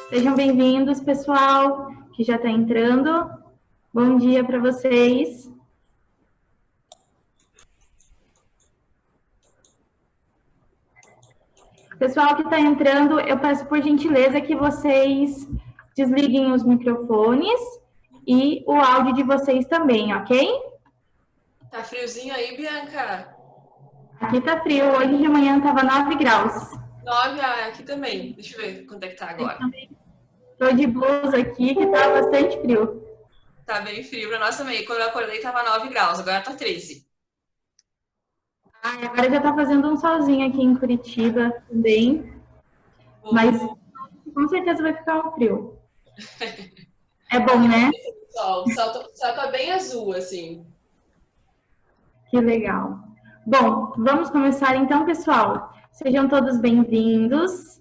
Sejam bem-vindos, pessoal, que já está entrando. Bom dia para vocês. Pessoal que está entrando, eu peço por gentileza que vocês desliguem os microfones e o áudio de vocês também, ok? Tá friozinho aí, Bianca? Aqui tá frio, hoje de manhã estava 9 graus. 9, aqui também. Deixa eu ver quanto é que tá agora. Estou de blusa aqui, que tá bastante frio. Tá bem frio pra nós também. Quando eu acordei tava 9 graus, agora tá 13. Agora já está fazendo um solzinho aqui em Curitiba também, mas com certeza vai ficar um frio. É bom, né? O céu tá bem azul, assim. Que legal. Bom, vamos começar então, pessoal. Sejam todos bem-vindos.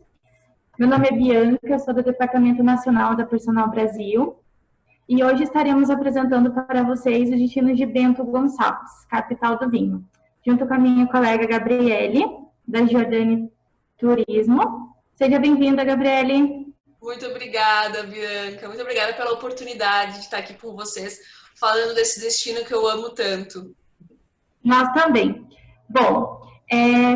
Meu nome é Bianca, sou do Departamento Nacional da Personal Brasil e hoje estaremos apresentando para vocês os destinos de Bento Gonçalves, capital do vinho, junto com a minha colega Gabriele, da Giordani Turismo. Seja bem-vinda, Gabriele. Muito obrigada, Bianca. Muito obrigada pela oportunidade de estar aqui com vocês, falando desse destino que eu amo tanto. Nós também. Bom,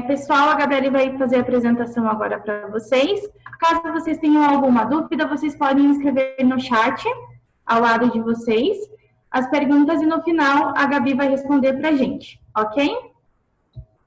pessoal, a Gabriele vai fazer a apresentação agora para vocês. Caso vocês tenham alguma dúvida, vocês podem escrever no chat ao lado de vocês as perguntas e no final a Gabi vai responder para a gente, ok?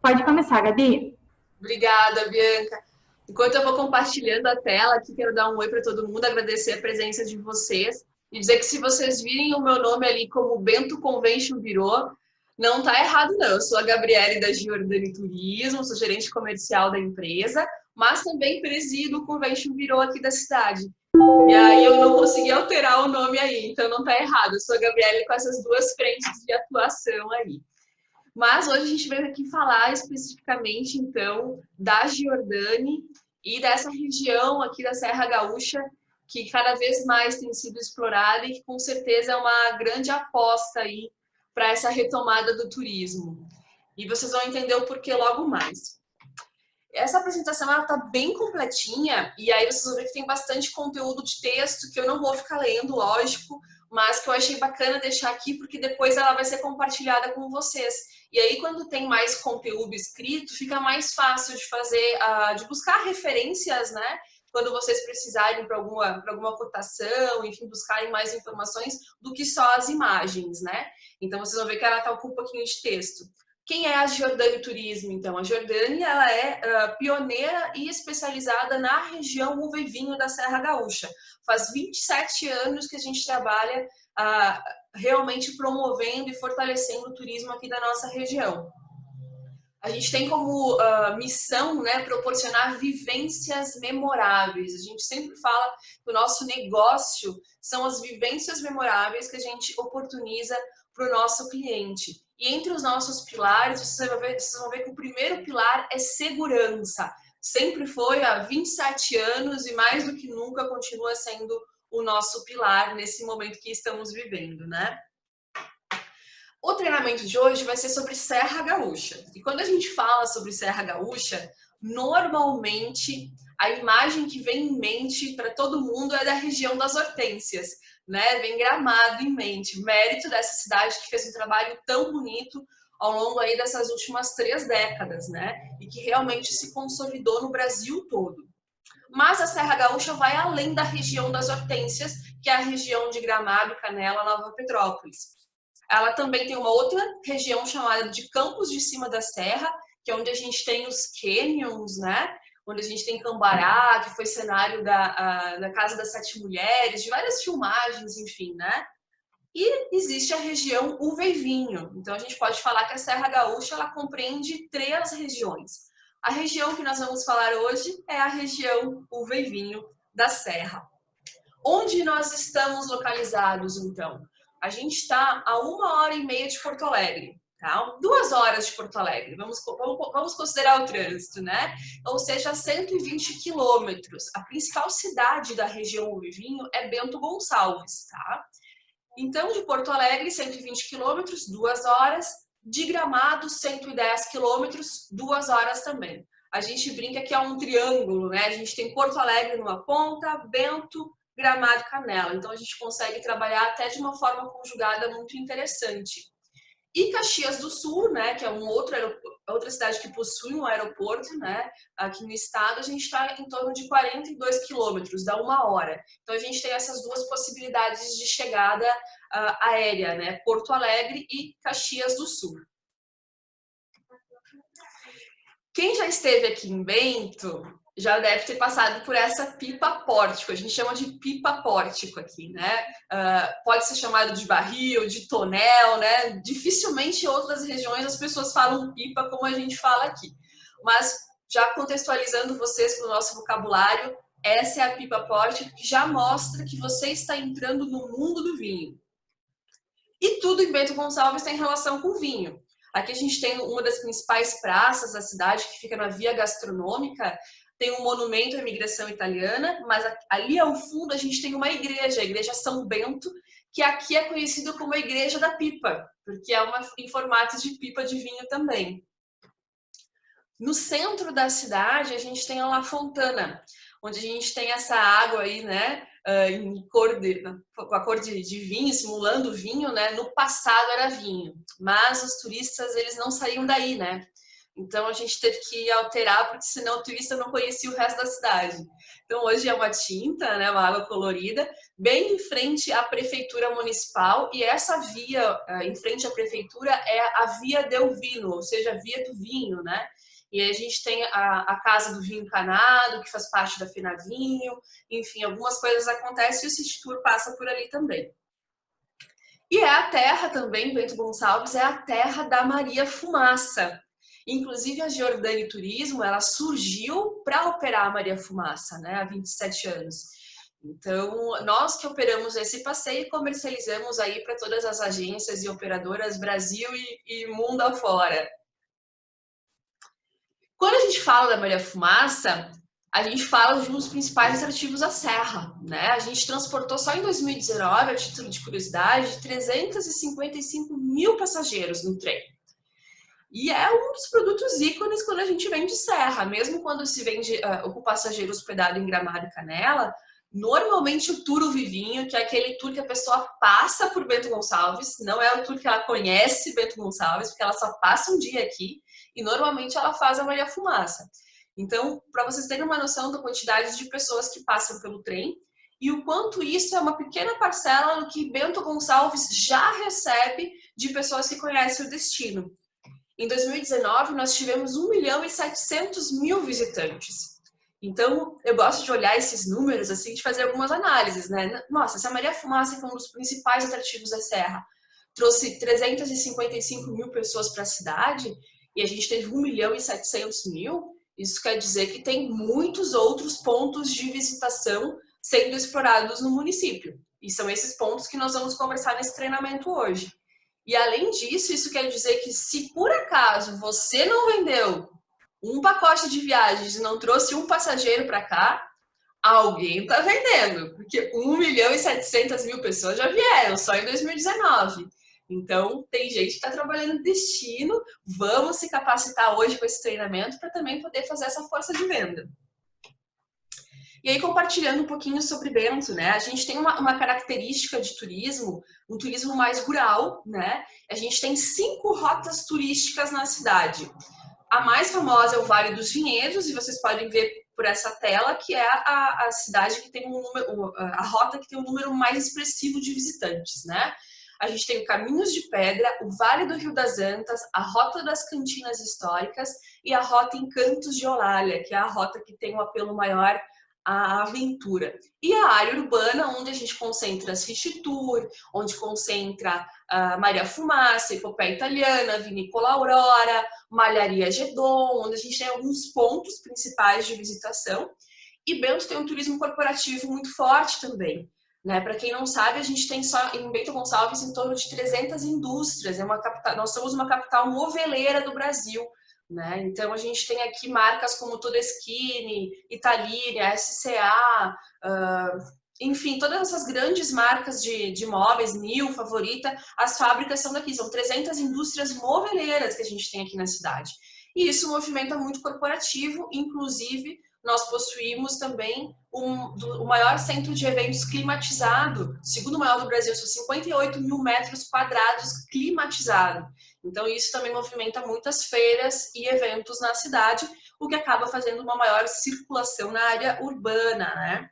Pode começar, Gabi. Obrigada, Bianca. Enquanto eu vou compartilhando a tela aqui, quero dar um oi para todo mundo, agradecer a presença de vocês e dizer que se vocês virem o meu nome ali como Bento Convention Bureau, não tá errado não. Eu sou a Gabriele da Giordani Turismo, sou gerente comercial da empresa, mas também presido o Convention Bureau aqui da cidade. E aí eu não consegui alterar o nome aí, então não tá errado. Eu sou a Gabriele com essas duas frentes de atuação aí. Mas hoje a gente veio aqui falar especificamente, então, da Giordani e dessa região aqui da Serra Gaúcha, que cada vez mais tem sido explorada e que com certeza é uma grande aposta aí para essa retomada do turismo. E vocês vão entender o porquê logo mais. Essa apresentação ela tá bem completinha e aí vocês vão ver que tem bastante conteúdo de texto que eu não vou ficar lendo, lógico, mas que eu achei bacana deixar aqui porque depois ela vai ser compartilhada com vocês. E aí quando tem mais conteúdo escrito, fica mais fácil de fazer, de buscar referências, né? Quando vocês precisarem para alguma cotação, enfim, buscarem mais informações do que só as imagens, né? Então vocês vão ver que ela tá com um pouquinho de texto. Quem é a Giordani Turismo, então? A Giordani ela é pioneira e especializada na região uva e vinho da Serra Gaúcha. Faz 27 anos que a gente trabalha realmente promovendo e fortalecendo o turismo aqui da nossa região. A gente tem como missão, né, proporcionar vivências memoráveis. A gente sempre fala que o nosso negócio são as vivências memoráveis que a gente oportuniza para o nosso cliente. E entre os nossos pilares, vocês vão ver que o primeiro pilar é segurança. Sempre foi há 27 anos e mais do que nunca continua sendo o nosso pilar nesse momento que estamos vivendo, né? O treinamento de hoje vai ser sobre Serra Gaúcha. E quando a gente fala sobre Serra Gaúcha, normalmente a imagem que vem em mente para todo mundo é da região das hortênsias, né? Vem Gramado em mente, mérito dessa cidade que fez um trabalho tão bonito ao longo aí dessas últimas 3 décadas, né? E que realmente se consolidou no Brasil todo. Mas a Serra Gaúcha vai além da região das hortênsias, que é a região de Gramado, Canela, Nova Petrópolis. Ela também tem uma outra região chamada de Campos de Cima da Serra, que é onde a gente tem os canyons, né? Onde a gente tem Cambará, que foi cenário da Casa das Sete Mulheres, de várias filmagens, enfim, né? E existe a região uva e vinho. Então a gente pode falar que a Serra Gaúcha ela compreende 3 regiões. A região que nós vamos falar hoje é a região uva e vinho da Serra. Onde nós estamos localizados, então? A gente está a 1h30 de Porto Alegre, tá? 2 horas de Porto Alegre, vamos considerar o trânsito, né? Ou seja, 120 quilômetros. A principal cidade da região uva e vinho é Bento Gonçalves, tá? Então, de Porto Alegre, 120 quilômetros, 2 horas. De Gramado, 110 quilômetros, 2 horas também. a gente brinca que é um triângulo, né? A gente tem Porto Alegre numa ponta, Bento, Gramado, Canela. Então a gente consegue trabalhar até de uma forma conjugada muito interessante. E Caxias do Sul, né, que é outra cidade que possui um aeroporto, né, aqui no estado, a gente está em torno de 42 quilômetros, dá 1 hora. Então a gente tem essas duas possibilidades de chegada aérea, né, Porto Alegre e Caxias do Sul. Quem já esteve aqui em Bento já deve ter passado por essa pipa pórtico. A gente chama de pipa pórtico aqui, né? Pode ser chamado de barril, de tonel, né? Dificilmente em outras regiões as pessoas falam pipa como a gente fala aqui. Mas já contextualizando vocês para o nosso vocabulário, essa é a pipa pórtico que já mostra que você está entrando no mundo do vinho. E tudo em Bento Gonçalves tem relação com vinho. Aqui a gente tem uma das principais praças da cidade, que fica na Via Gastronômica, tem um monumento à imigração italiana, mas ali ao fundo a gente tem uma igreja, a Igreja São Bento, que aqui é conhecida como a Igreja da Pipa, porque é em formato de pipa de vinho também. No centro da cidade, a gente tem a La Fontana, onde a gente tem essa água aí, né, com a cor de vinho, simulando vinho, né? No passado era vinho, mas os turistas, eles não saíam daí, né? Então a gente teve que alterar, porque senão o turista não conhecia o resto da cidade. Então hoje é uma tinta, né, uma água colorida, bem em frente à prefeitura municipal, e essa via em frente à prefeitura é a Via del Vino, ou seja, a Via do Vinho, né? E aí a gente tem a Casa do Vinho Encanado, que faz parte da Fenavinho, enfim, algumas coisas acontecem e o City Tour passa por ali também. E é a terra também, Bento Gonçalves, é a terra da Maria Fumaça. Inclusive a Giordani Turismo, ela surgiu para operar a Maria Fumaça, né, há 27 anos. Então, nós que operamos esse passeio comercializamos aí para todas as agências e operadoras Brasil e mundo afora. Quando a gente fala da Maria Fumaça, a gente fala de um dos principais atrativos da Serra, né? A gente transportou só em 2019, a título de curiosidade, 355 mil passageiros no trem. E é um dos produtos ícones quando a gente vende Serra, mesmo quando se vende o passageiro hospedado em Gramado e Canela, normalmente o tour o Vivinho, que é aquele tour que a pessoa passa por Bento Gonçalves, não é o tour que ela conhece Bento Gonçalves, porque ela só passa um dia aqui, e normalmente ela faz a Maria Fumaça. Então, para vocês terem uma noção da quantidade de pessoas que passam pelo trem, e o quanto isso é uma pequena parcela do que Bento Gonçalves já recebe de pessoas que conhecem o destino. Em 2019, nós tivemos 1.700.000 visitantes. Então, eu gosto de olhar esses números, assim, de fazer algumas análises, né? Nossa, se a Maria Fumaça, que é um dos principais atrativos da Serra, trouxe 355 mil pessoas para a cidade, e a gente teve 1.700.000, isso quer dizer que tem muitos outros pontos de visitação sendo explorados no município. E são esses pontos que nós vamos conversar nesse treinamento hoje. E além disso, isso quer dizer que se por acaso você não vendeu um pacote de viagens e não trouxe um passageiro para cá, alguém está vendendo, porque 1.700.000 pessoas já vieram só em 2019. Então, tem gente que está trabalhando no destino, vamos se capacitar hoje com esse treinamento para também poder fazer essa força de venda. E aí, compartilhando um pouquinho sobre Bento, né? A gente tem uma característica de turismo, um turismo mais rural, né? A gente tem 5 rotas turísticas na cidade. A mais famosa é o Vale dos Vinhedos, e vocês podem ver por essa tela que é a cidade que tem a rota que tem um número mais expressivo de visitantes, né? A gente tem o Caminhos de Pedra, o Vale do Rio das Antas, a Rota das Cantinas Históricas e a Rota Encantos de Olália, que é a rota que tem um apelo maior à aventura. E a área urbana, onde a gente concentra a City Tour, onde concentra a Maria Fumaça, Epopeia Italiana, Vinícola Aurora, Malharia Gedon, onde a gente tem alguns pontos principais de visitação. E Bento tem um turismo corporativo muito forte também. Né? Para quem não sabe, a gente tem só em Bento Gonçalves em torno de 300 indústrias. Nós somos uma capital moveleira do Brasil. Né? Então a gente tem aqui marcas como Todeschini, Italini, SCA, enfim, todas essas grandes marcas de móveis, Nil, Favorita, as fábricas são daqui, são 300 indústrias moveleiras que a gente tem aqui na cidade. e isso movimenta muito corporativo, inclusive nós possuímos também o maior centro de eventos climatizado, segundo maior do Brasil, são 58 mil metros quadrados climatizado. Então isso também movimenta muitas feiras e eventos na cidade, o que acaba fazendo uma maior circulação na área urbana, né?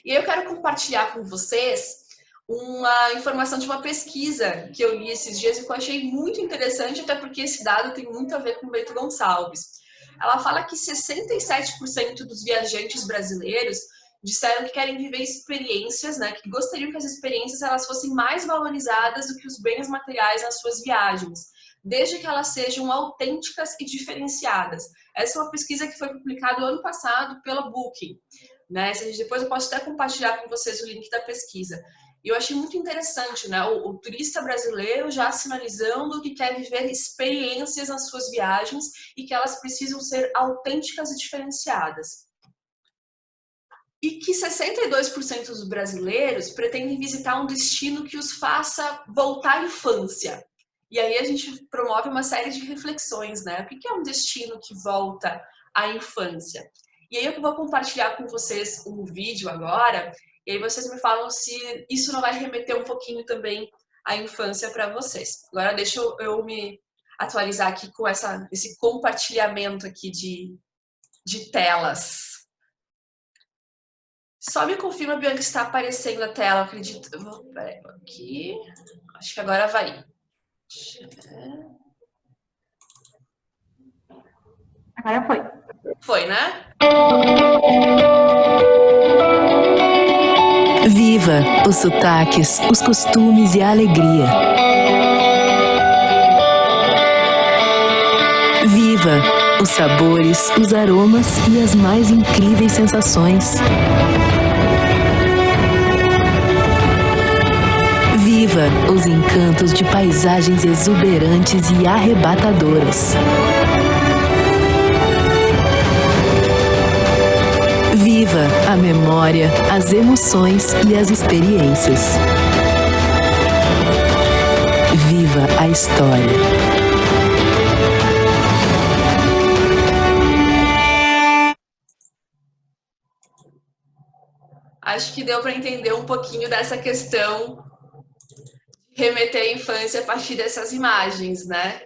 E aí eu quero compartilhar com vocês uma informação de uma pesquisa que eu li esses dias e que eu achei muito interessante, até porque esse dado tem muito a ver com o Bento Gonçalves. Ela fala que 67% dos viajantes brasileiros disseram que querem viver experiências, né, que gostariam que as experiências elas fossem mais valorizadas do que os bens materiais nas suas viagens, desde que elas sejam autênticas e diferenciadas. Essa é uma pesquisa que foi publicada ano passado pela Booking, né? Depois eu posso até compartilhar com vocês o link da pesquisa. E eu achei muito interessante, né? O turista brasileiro já sinalizando que quer viver experiências nas suas viagens e que elas precisam ser autênticas e diferenciadas. E que 62% dos brasileiros pretendem visitar um destino que os faça voltar à infância. E aí a gente promove uma série de reflexões, né? O que é um destino que volta à infância? E aí eu vou compartilhar com vocês um vídeo agora, e aí vocês me falam se isso não vai remeter um pouquinho também à infância para vocês. Agora deixa eu me atualizar aqui com esse compartilhamento aqui de telas. Só me confirma, Bianca, que está aparecendo a tela, acredito. Peraí, aqui. Acho que agora vai. Agora foi. Foi, né? Viva os sotaques, os costumes e a alegria. Viva os sabores, os aromas e as mais incríveis sensações. Viva os encantos de paisagens exuberantes e arrebatadoras. Viva a memória, as emoções e as experiências. Viva a história. Acho que deu para entender um pouquinho dessa questão de remeter à infância a partir dessas imagens, né?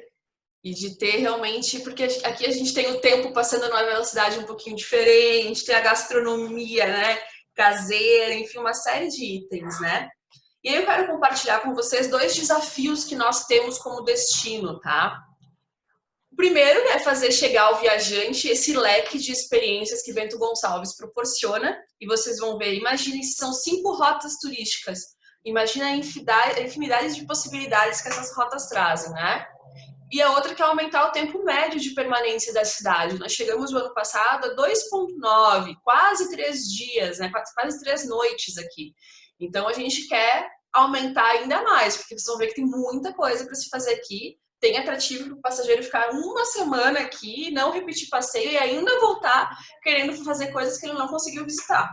E de ter realmente, porque aqui a gente tem o tempo passando numa velocidade um pouquinho diferente, tem a gastronomia, né, caseira, enfim, uma série de itens, né? E aí eu quero compartilhar com vocês 2 desafios que nós temos como destino, tá? O primeiro é fazer chegar ao viajante esse leque de experiências que Bento Gonçalves proporciona, e vocês vão ver, imaginem se são 5 rotas turísticas, imagina a infinidade de possibilidades que essas rotas trazem, né? E a outra que é aumentar o tempo médio de permanência da cidade. Nós chegamos no ano passado a 2,9, quase 3 dias, né? Quase 3 noites aqui. Então a gente quer aumentar ainda mais, porque vocês vão ver que tem muita coisa para se fazer aqui. Tem atrativo para o passageiro ficar uma semana aqui, não repetir passeio e ainda voltar querendo fazer coisas que ele não conseguiu visitar.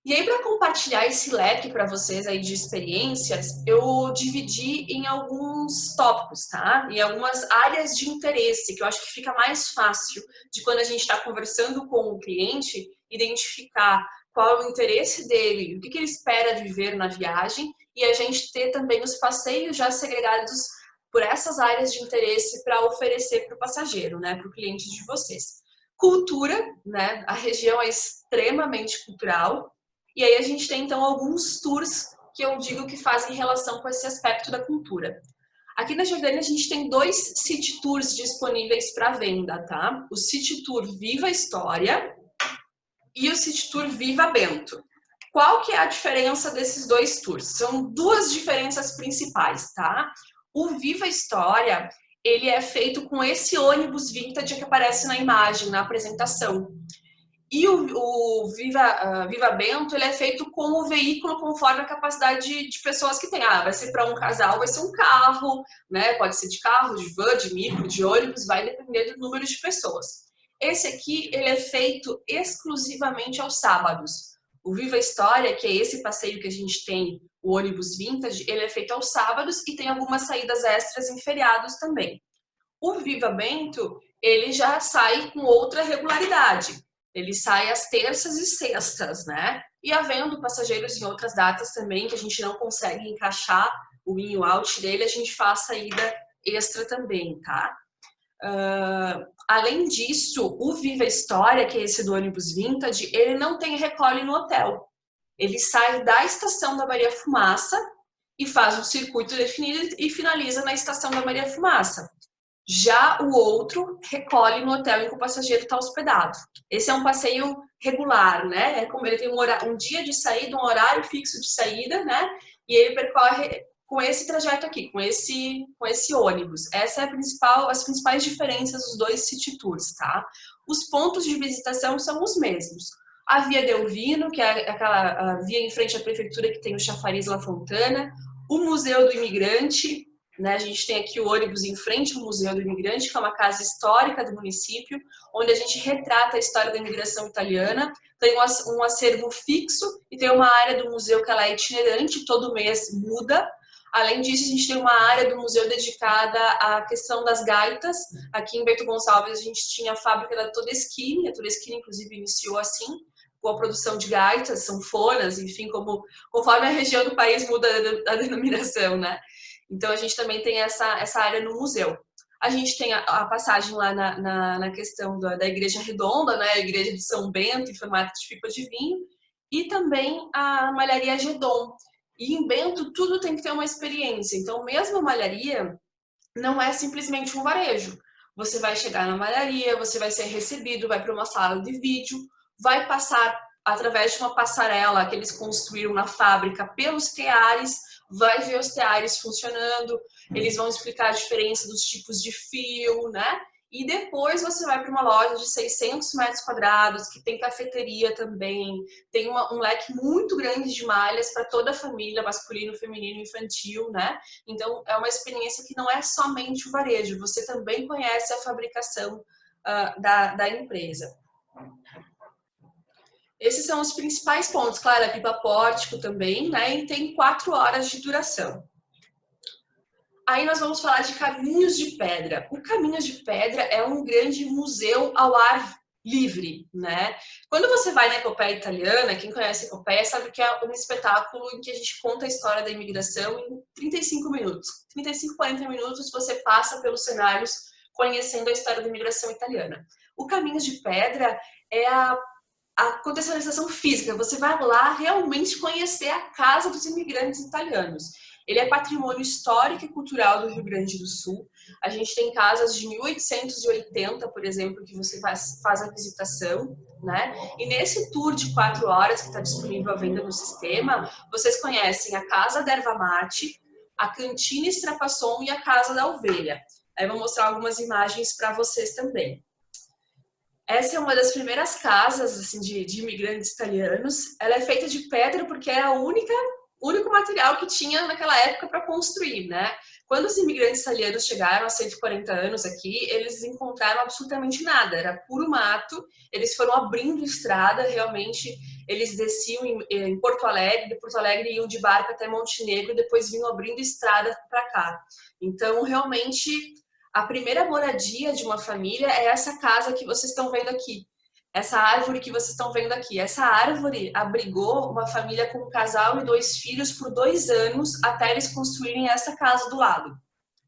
E aí, para compartilhar esse leque para vocês aí de experiências, eu dividi em alguns tópicos, tá? Em algumas áreas de interesse, que eu acho que fica mais fácil de quando a gente está conversando com o cliente, identificar qual é o interesse dele, o que ele espera viver na viagem, e a gente ter também os passeios já segregados por essas áreas de interesse para oferecer para o passageiro, né? Para o cliente de vocês. Cultura, né? A região é extremamente cultural. E aí a gente tem, então, alguns tours que eu digo que fazem relação com esse aspecto da cultura. Aqui na Jordânia a gente tem 2 city tours disponíveis para venda, tá? O City Tour Viva História e o City Tour Viva Bento. Qual que é a diferença desses 2 tours? São 2 diferenças principais, tá? O Viva História, ele é feito com esse ônibus vintage que aparece na imagem, na apresentação. E o Viva Bento, ele é feito com o veículo conforme a capacidade de pessoas que tem. Vai ser para um casal, vai ser um carro, né? Pode ser de carro, de van, de micro, de ônibus, vai depender do número de pessoas. Esse aqui, ele é feito exclusivamente aos sábados. O Viva História, que é esse passeio que a gente tem, o ônibus vintage, ele é feito aos sábados e tem algumas saídas extras em feriados também. O Viva Bento, ele já sai com outra regularidade. Ele sai às terças e sextas, né? E havendo passageiros em outras datas também, que a gente não consegue encaixar o in e o out dele, a gente faz saída extra também, tá? Além disso, o Viva História, que é esse do ônibus Vintage, ele não tem recolhe no hotel. Ele sai da estação da Maria Fumaça e faz um circuito definido e finaliza na estação da Maria Fumaça. Já o outro recolhe no hotel em que o passageiro está hospedado. Esse é um passeio regular, né? É como ele tem um dia de saída, um horário fixo de saída, né? E ele percorre com esse trajeto aqui, com esse ônibus. Essa é as principais diferenças dos dois city tours, tá? Os pontos de visitação são os mesmos. A Via Delvino, que é aquela via em frente à prefeitura que tem o chafariz La Fontana, o Museu do Imigrante, né? A gente tem aqui o ônibus em frente ao Museu do Imigrante, que é uma casa histórica do município, onde a gente retrata a história da imigração italiana. Tem um acervo fixo e tem uma área do museu que ela é itinerante, todo mês muda. Além disso, a gente tem uma área do museu dedicada à questão das gaitas. Aqui em Bento Gonçalves, a gente tinha a fábrica da Todeschini, a Todeschini, inclusive, iniciou assim, com a produção de gaitas, sanfonas, enfim, conforme a região do país muda a denominação, né? Então, a gente também tem essa área no museu. A gente tem a passagem lá na questão da Igreja Redonda, né? A Igreja de São Bento, em formato de pipa de vinho, e também a Malharia Gedon. E em Bento, tudo tem que ter uma experiência. Então, mesmo a malharia não é simplesmente um varejo. Você vai chegar na malharia, você vai ser recebido, vai para uma sala de vídeo, vai passar através de uma passarela que eles construíram na fábrica pelos teares, vai ver os teares funcionando, eles vão explicar a diferença dos tipos de fio, né? E depois você vai para uma loja de 600 metros quadrados, que tem cafeteria também, tem um leque muito grande de malhas para toda a família, masculino, feminino, infantil, né? Então, é uma experiência que não é somente o varejo, você também conhece a fabricação da empresa. Esses são os principais pontos. Claro, a pipa pórtico também, né? E tem 4 horas de duração. Aí nós vamos falar de Caminhos de Pedra. O Caminhos de Pedra é um grande museu ao ar livre, né? Quando você vai na Epopeia Italiana, quem conhece a Epopeia sabe que é um espetáculo em que a gente conta a história da imigração em 35 minutos. 35, 40 minutos você passa pelos cenários conhecendo a história da imigração italiana. O Caminhos de Pedra é a contextualização física. Você vai lá realmente conhecer a casa dos imigrantes italianos. Ele é patrimônio histórico e cultural do Rio Grande do Sul. A gente tem casas de 1880, por exemplo, que você faz a visitação, né? E nesse tour de 4 horas, que está disponível à venda no sistema, vocês conhecem a Casa da Erva Mate, a Cantina Estrapasson e a Casa da Ovelha. Aí eu vou mostrar algumas imagens para vocês também. Essa é uma das primeiras casas assim, de imigrantes italianos. Ela é feita de pedra porque era o único material que tinha naquela época para construir, né? Quando os imigrantes italianos chegaram há 140 anos aqui, eles encontraram absolutamente nada, era puro mato. Eles foram abrindo estrada, realmente eles desciam em Porto Alegre, de Porto Alegre iam de barco até Montenegro, depois vinham abrindo estrada para cá. Então, realmente, a primeira moradia de uma família é essa casa que vocês estão vendo aqui. Essa árvore que vocês estão vendo aqui. Essa árvore abrigou uma família com um casal e 2 filhos por 2 anos até eles construírem essa casa do lado.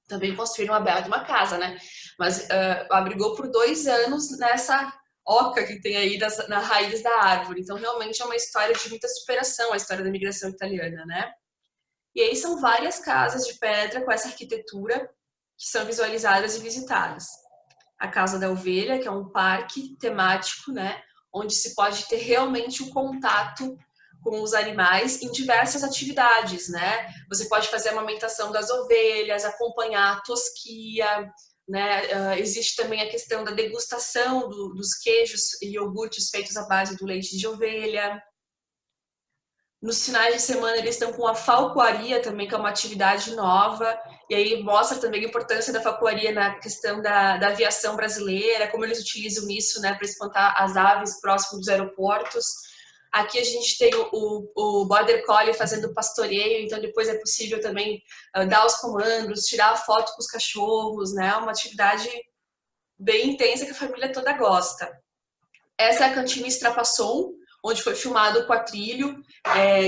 Também construíram uma bela de uma casa, né? Mas abrigou por 2 anos nessa oca que tem aí na raiz da árvore. Então, realmente é uma história de muita superação, a história da imigração italiana, né? E aí são várias casas de pedra com essa arquitetura que são visualizadas e visitadas. A Casa da Ovelha, que é um parque temático, né, onde se pode ter realmente o contato com os animais em diversas atividades, né? Você pode fazer a amamentação das ovelhas, acompanhar a tosquia, né? Existe também a questão da degustação dos queijos e iogurtes feitos à base do leite de ovelha. Nos finais de semana eles estão com a falcoaria também, que é uma atividade nova, e aí mostra também a importância da falcoaria na questão da aviação brasileira, como eles utilizam isso, né, para espantar as aves próximo dos aeroportos. Aqui a gente tem o Border Collie fazendo pastoreio, então depois é possível também dar os comandos, tirar a foto com os cachorros, né? Uma atividade bem intensa que a família toda gosta. Essa é a cantina Strapasson, onde foi filmado o quatrilho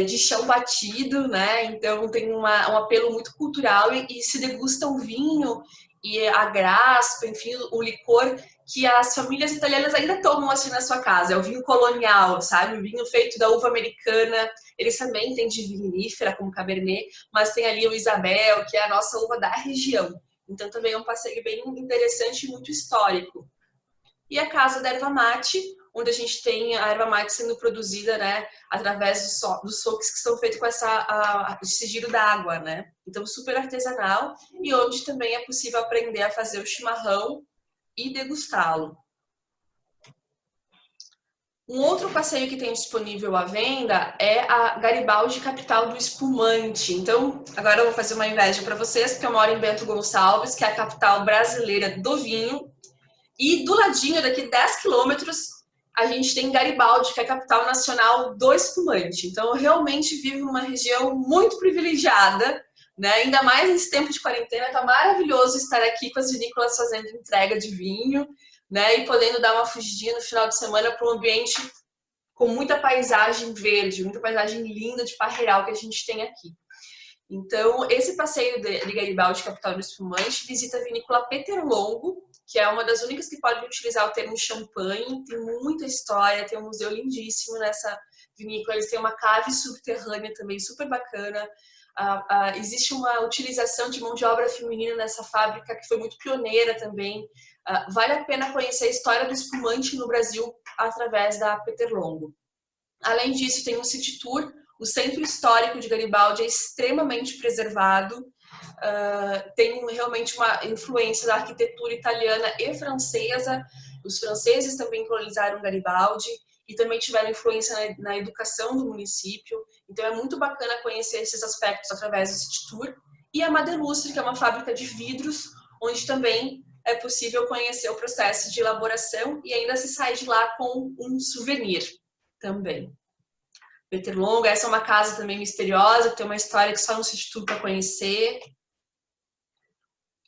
de chão batido, né? Então tem um apelo muito cultural e se degusta o vinho e a graspa, enfim, o licor que as famílias italianas ainda tomam assim na sua casa. É o vinho colonial, sabe? O vinho feito da uva americana. Eles também têm de vinífera, como Cabernet, mas tem ali o Isabel, que é a nossa uva da região. Então também é um passeio bem interessante e muito histórico. E a Casa da Erva Mate, onde a gente tem a erva mate sendo produzida, né, através dos soques que são feitos com esse giro d'água, né? Então, super artesanal e onde também é possível aprender a fazer o chimarrão e degustá-lo. Um outro passeio que tem disponível à venda é a Garibaldi, capital do espumante. Então, agora eu vou fazer uma inveja para vocês, porque eu moro em Bento Gonçalves, que é a capital brasileira do vinho. E do ladinho, daqui 10 quilômetros, a gente tem Garibaldi, que é a capital nacional do espumante. Então, eu realmente vivo numa região muito privilegiada, né? Ainda mais nesse tempo de quarentena, tá maravilhoso estar aqui com as vinícolas fazendo entrega de vinho, né? E podendo dar uma fugidinha no final de semana para um ambiente com muita paisagem verde, muita paisagem linda de parreiral que a gente tem aqui. Então, esse passeio de Garibaldi, capital do espumante, visita a vinícola Peterlongo, que é uma das únicas que pode utilizar o termo champanhe. Tem muita história, tem um museu lindíssimo nessa vinícola. Eles têm uma cave subterrânea também super bacana. Existe uma utilização de mão de obra feminina nessa fábrica que foi muito pioneira também. Vale a pena conhecer a história do espumante no Brasil através da Peterlongo. Além disso, tem um city tour. O centro histórico de Garibaldi é extremamente preservado. Tem realmente uma influência da arquitetura italiana e francesa. Os franceses também colonizaram Garibaldi e também tiveram influência na educação do município. Então é muito bacana conhecer esses aspectos através do City Tour. E a Madelustre, que é uma fábrica de vidros, onde também é possível conhecer o processo de elaboração e ainda se sai de lá com um souvenir também. Peterlongo, essa é uma casa também misteriosa, que tem uma história que só no City Tour para conhecer.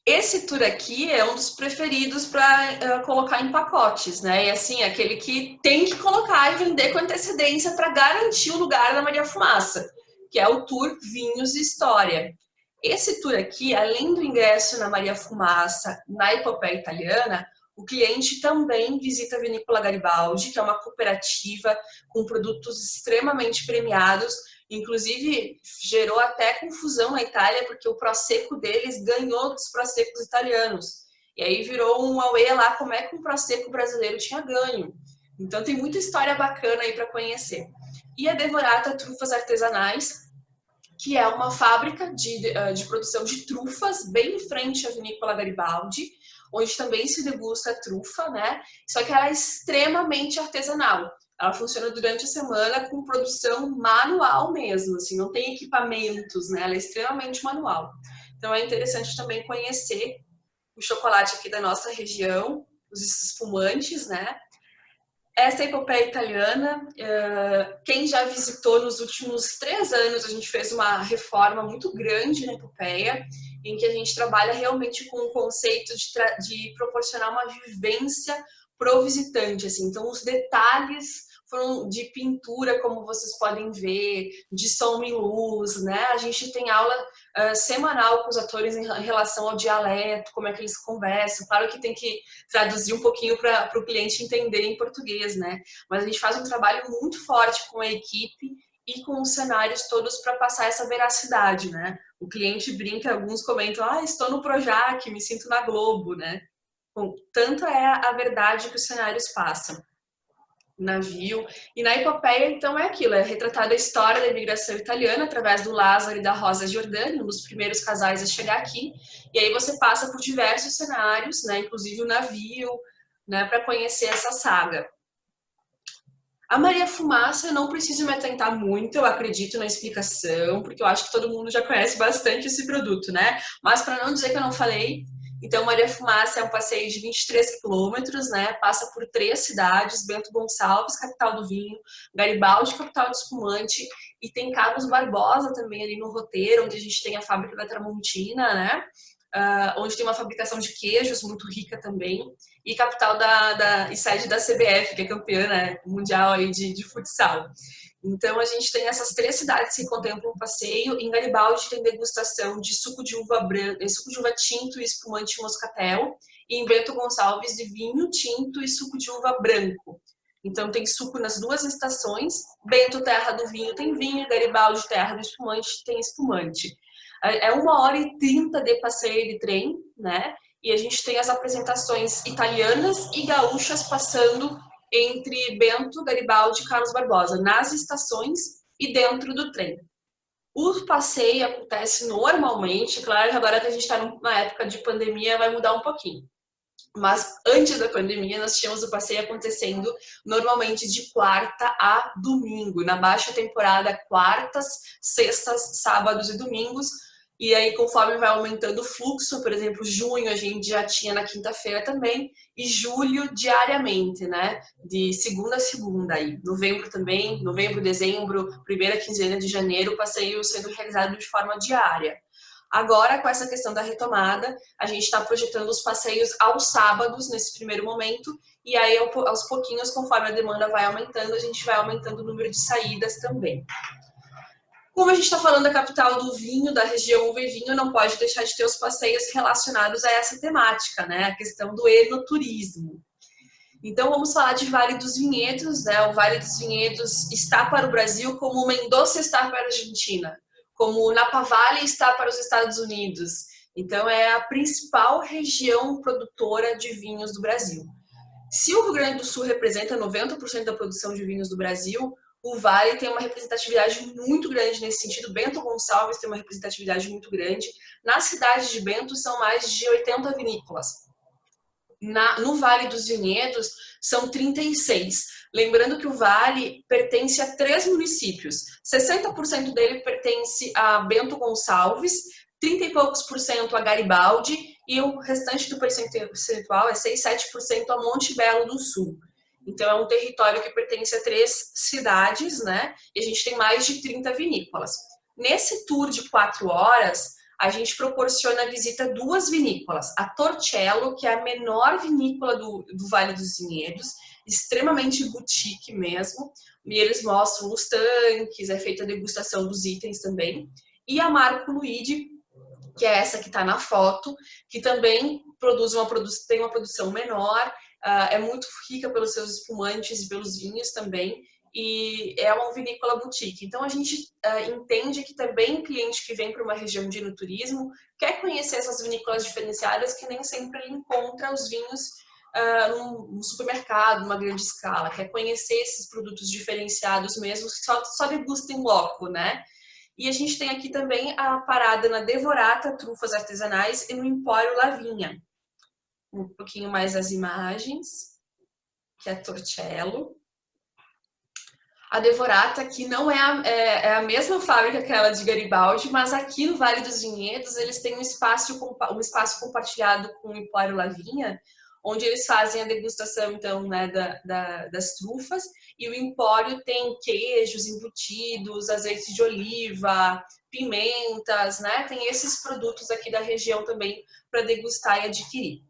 Esse tour aqui é um dos preferidos para colocar em pacotes, né? E assim, aquele que tem que colocar e vender com antecedência para garantir o lugar na Maria Fumaça, que é o tour Vinhos e História. Esse tour aqui, além do ingresso na Maria Fumaça, na Epopeia Italiana, o cliente também visita a Vinícola Garibaldi, que é uma cooperativa com produtos extremamente premiados. Inclusive, gerou até confusão na Itália, porque o Prosecco deles ganhou dos Proseccos italianos. E aí virou um auê lá, como é que um Prosecco brasileiro tinha ganho. Então tem muita história bacana aí para conhecer. E a Devorata Trufas Artesanais, que é uma fábrica de produção de trufas, bem em frente à Vinícola Garibaldi, onde também se degusta a trufa, né? Só que ela é extremamente artesanal. Ela funciona durante a semana com produção manual mesmo, assim, não tem equipamentos, né? Ela é extremamente manual. Então é interessante também conhecer o chocolate aqui da nossa região, os espumantes, né? Essa é a Epopeia Italiana. Quem já visitou nos últimos 3 anos, a gente fez uma reforma muito grande na Epopeia, em que a gente trabalha realmente com o conceito de proporcionar uma vivência pro visitante, assim. Então, os detalhes foram de pintura, como vocês podem ver, de som e luz, né? A gente tem aula semanal com os atores em relação ao dialeto, como é que eles conversam. Claro que tem que traduzir um pouquinho para o cliente entender em português, né? Mas a gente faz um trabalho muito forte com a equipe e com os cenários todos para passar essa veracidade, né? O cliente brinca, alguns comentam, estou no Projac, me sinto na Globo, né? Bom, tanto é a verdade que os cenários passam. Navio. E na Epopeia, então, é aquilo, é retratada a história da imigração italiana através do Lázaro e da Rosa Giordani, um dos primeiros casais a chegar aqui. E aí você passa por diversos cenários, né, inclusive o navio, né, para conhecer essa saga. A Maria Fumaça, eu não preciso me atentar muito, eu acredito na explicação, porque eu acho que todo mundo já conhece bastante esse produto, né? Mas para não dizer que eu não falei, Então, Maria Fumaça é um passeio de 23 quilômetros, né? Passa por 3 cidades, Bento Gonçalves, capital do vinho, Garibaldi, capital do espumante, e tem Carlos Barbosa também ali no roteiro, onde a gente tem a fábrica da Tramontina, né? Onde tem uma fabricação de queijos muito rica também, e capital e sede da CBF, que é campeã, né, mundial aí de futsal. Então, a gente tem essas 3 cidades que contemplam o passeio. Em Garibaldi tem degustação de suco de uva branca, suco de uva tinto e espumante moscatel. E em Bento Gonçalves, de vinho tinto e suco de uva branco. Então, tem suco nas 2 estações. Bento, terra do vinho, tem vinho. Garibaldi, terra do espumante, tem espumante. É 1h30 de passeio de trem, né? E a gente tem as apresentações italianas e gaúchas passando entre Bento, Garibaldi e Carlos Barbosa, nas estações e dentro do trem. O passeio acontece normalmente, claro que agora que a gente está numa época de pandemia vai mudar um pouquinho. Mas antes da pandemia nós tínhamos o passeio acontecendo normalmente de quarta a domingo, na baixa temporada, quartas, sextas, sábados e domingos. E aí, conforme vai aumentando o fluxo, por exemplo, junho a gente já tinha na quinta-feira também, e julho diariamente, né? De segunda a segunda aí. Novembro também, novembro, dezembro, primeira quinzena de janeiro, o passeio sendo realizado de forma diária. Agora, com essa questão da retomada, a gente está projetando os passeios aos sábados, nesse primeiro momento, e aí, aos pouquinhos, conforme a demanda vai aumentando, a gente vai aumentando o número de saídas também. Como a gente está falando da capital do vinho, da região uva e vinho, não pode deixar de ter os passeios relacionados a essa temática, né? A questão do enoturismo. Então, vamos falar de Vale dos Vinhedos, né? O Vale dos Vinhedos está para o Brasil como o Mendoza está para a Argentina, como o Napa Valley está para os Estados Unidos. Então, é a principal região produtora de vinhos do Brasil. Se o Rio Grande do Sul representa 90% da produção de vinhos do Brasil, o Vale tem uma representatividade muito grande nesse sentido. Bento Gonçalves tem uma representatividade muito grande. Na cidade de Bento são mais de 80 vinícolas. No Vale dos Vinhedos são 36. Lembrando que o Vale pertence a 3 municípios. 60% dele pertence a Bento Gonçalves, 30 e poucos por cento a Garibaldi e o restante do percentual é 6, 7% a Monte Belo do Sul. Então, é um território que pertence a 3 cidades, né? E a gente tem mais de 30 vinícolas. Nesse tour de 4 horas, a gente proporciona a visita a 2 vinícolas. A Torcello, que é a menor vinícola do Vale dos Vinhedos, extremamente boutique mesmo. E eles mostram os tanques, é feita a degustação dos itens também. E a Marco Luigi, que é essa que está na foto, que também tem uma produção menor, é muito rica pelos seus espumantes e pelos vinhos também, e é uma vinícola boutique. Então, a gente entende que também o cliente que vem para uma região de enoturismo quer conhecer essas vinícolas diferenciadas, que nem sempre ele encontra os vinhos num supermercado, numa grande escala, quer conhecer esses produtos diferenciados mesmo, só degusta em loco, né? E a gente tem aqui também a parada na Devorata, trufas artesanais, e no Empório Lavinha. Um pouquinho mais as imagens, que é a Torcello. A Devorata, que não é a mesma fábrica que aquela de Garibaldi, mas aqui no Vale dos Vinhedos eles têm um espaço compartilhado com o Empório Lavinha, onde eles fazem a degustação, então, né, das trufas, e o Empório tem queijos embutidos, azeite de oliva, pimentas, né? Tem esses produtos aqui da região também para degustar e adquirir.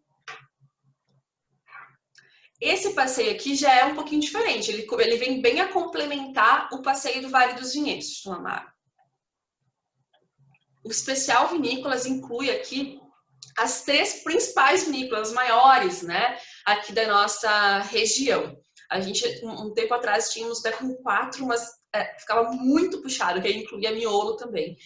Esse passeio aqui já é um pouquinho diferente, ele vem bem a complementar o passeio do Vale dos Vinhedos, Amaro. O especial vinícolas inclui aqui as 3 principais vinícolas maiores, né, aqui da nossa região. A gente, um tempo atrás, tínhamos até com 4, mas ficava muito puxado, que aí incluía miolo também.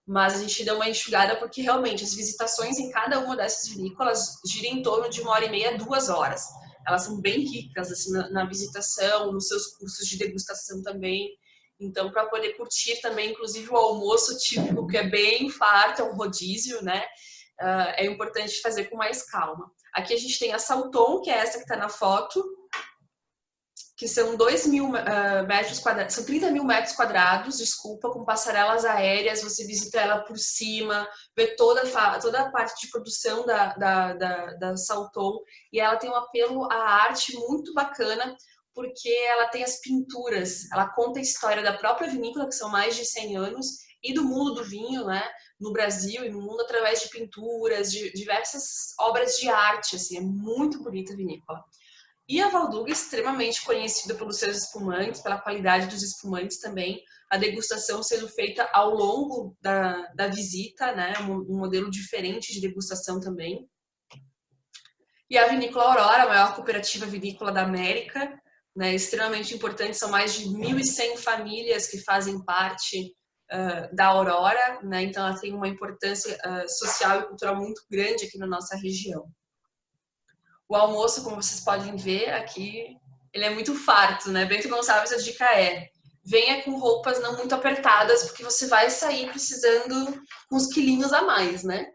Mas a gente deu uma enxugada porque realmente as visitações em cada uma dessas vinícolas giram em torno de 1h30 a 2 horas. Elas são bem ricas assim, na visitação, nos seus cursos de degustação também. Então, para poder curtir também, inclusive o almoço típico, que é bem farto, é um rodízio, né? É importante fazer com mais calma. Aqui a gente tem a Salton, que é essa que está na foto. que são 2.000 metros quadrados, são 30 mil metros quadrados, desculpa, com passarelas aéreas, você visita ela por cima, vê toda a parte de produção da Salton, e ela tem um apelo à arte muito bacana, porque ela tem as pinturas, ela conta a história da própria vinícola, que são mais de 100 anos, e do mundo do vinho, né, no Brasil e no mundo, através de pinturas, de diversas obras de arte, assim, é muito bonita a vinícola. E a Valduga é extremamente conhecida pelos seus espumantes, pela qualidade dos espumantes também, a degustação sendo feita ao longo da visita, né, um modelo diferente de degustação também. E a Vinícola Aurora, a maior cooperativa vinícola da América, né, extremamente importante, são mais de 1.100 famílias que fazem parte da Aurora, né, então ela tem uma importância social e cultural muito grande aqui na nossa região. O almoço, como vocês podem ver aqui, ele é muito farto, né? Bento Gonçalves, a dica é: venha com roupas não muito apertadas, porque você vai sair precisando uns quilinhos a mais, né?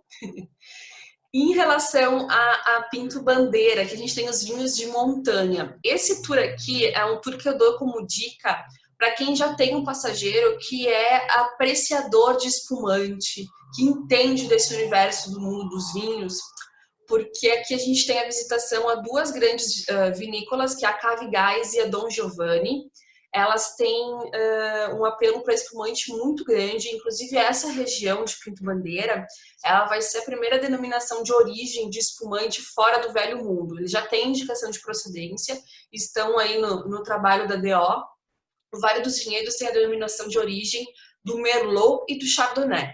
Em relação a Pinto Bandeira, que a gente tem os vinhos de montanha. Esse tour aqui é um tour que eu dou como dica para quem já tem um passageiro que é apreciador de espumante, que entende desse universo do mundo dos vinhos, porque aqui a gente tem a visitação a duas grandes vinícolas, que é a Cave Gás e a Dom Giovanni. Elas têm um apelo para espumante muito grande, inclusive essa região de Pinto Bandeira, ela vai ser a primeira denominação de origem de espumante fora do Velho Mundo. Eles já têm indicação de procedência, estão aí no trabalho da DO. O Vale dos Vinhedos tem a denominação de origem do Merlot e do Chardonnay.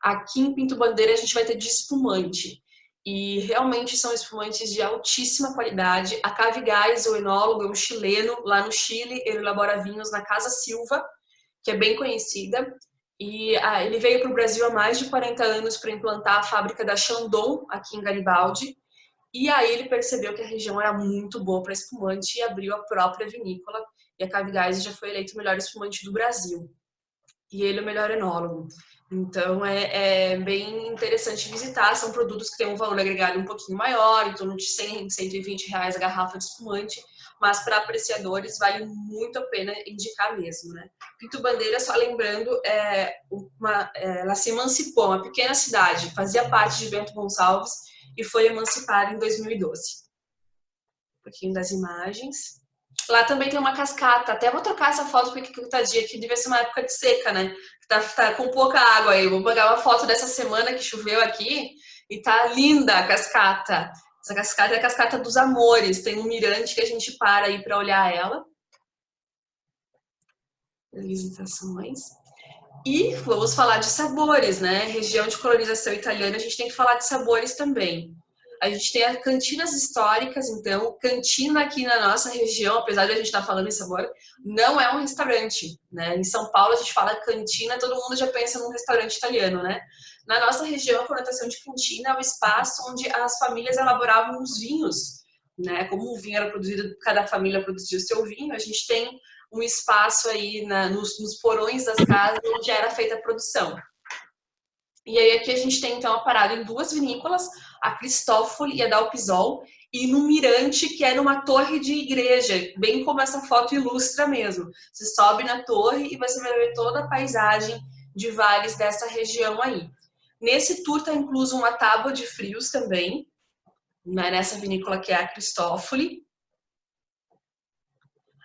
Aqui em Pinto Bandeira a gente vai ter de espumante. E realmente são espumantes de altíssima qualidade. A Cave Gás, o enólogo, é um chileno, lá no Chile, ele elabora vinhos na Casa Silva, que é bem conhecida. E ele veio para o Brasil há mais de 40 anos para implantar a fábrica da Chandon, aqui em Garibaldi. E aí ele percebeu que a região era muito boa para espumante e abriu a própria vinícola. E a Cave Gás já foi eleito o melhor espumante do Brasil. E ele é o melhor enólogo. Então, é bem interessante visitar. São produtos que têm um valor agregado um pouquinho maior, em torno de 100, 120 reais a garrafa de espumante, mas para apreciadores vale muito a pena indicar mesmo, né? Pinto Bandeira, só lembrando, ela se emancipou, uma pequena cidade, fazia parte de Bento Gonçalves e foi emancipada em 2012. Um pouquinho das imagens. Lá também tem uma cascata. Até vou trocar essa foto porque tadinha, aqui deve ser uma época de seca, né? Tá com pouca água aí. Vou pegar uma foto dessa semana que choveu aqui e tá linda a cascata. Essa cascata é a Cascata dos Amores. Tem um mirante que a gente para aí para olhar ela. Visitações. E vamos falar de sabores, né? Região de colonização italiana, a gente tem que falar de sabores também. A gente tem as cantinas históricas, então, cantina aqui na nossa região, apesar de a gente estar falando em sabor, não é um restaurante, né? Em São Paulo a gente fala cantina, todo mundo já pensa num restaurante italiano, né? Na nossa região, a conotação de cantina é o espaço onde as famílias elaboravam os vinhos, né? Como o vinho era produzido, cada família produzia o seu vinho, a gente tem um espaço aí nos porões das casas onde era feita a produção. E aí aqui a gente tem então a parada em duas vinícolas, a Cristófoli e a Dalpisol, e no mirante, que é numa torre de igreja, bem como essa foto ilustra mesmo. Você sobe na torre e você vai ver toda a paisagem de vales dessa região aí. Nesse tour está incluso uma tábua de frios também, né, nessa vinícola que é a Cristófoli.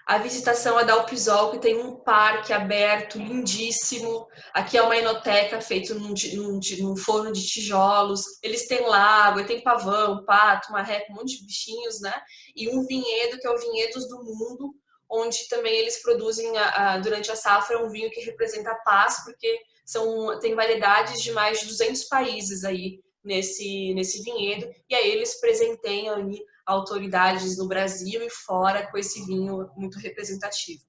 A visitação é da Dalpisol, que tem um parque aberto, lindíssimo. Aqui é uma enoteca feita num forno de tijolos. Eles têm lago, tem pavão, pato, marreco, um monte de bichinhos, né? E um vinhedo, que é o Vinhedos do Mundo, onde também eles produzem, durante a safra, um vinho que representa a paz, porque tem variedades de mais de 200 países aí nesse vinhedo. E aí eles presenteiam ali autoridades no Brasil e fora com esse vinho muito representativo.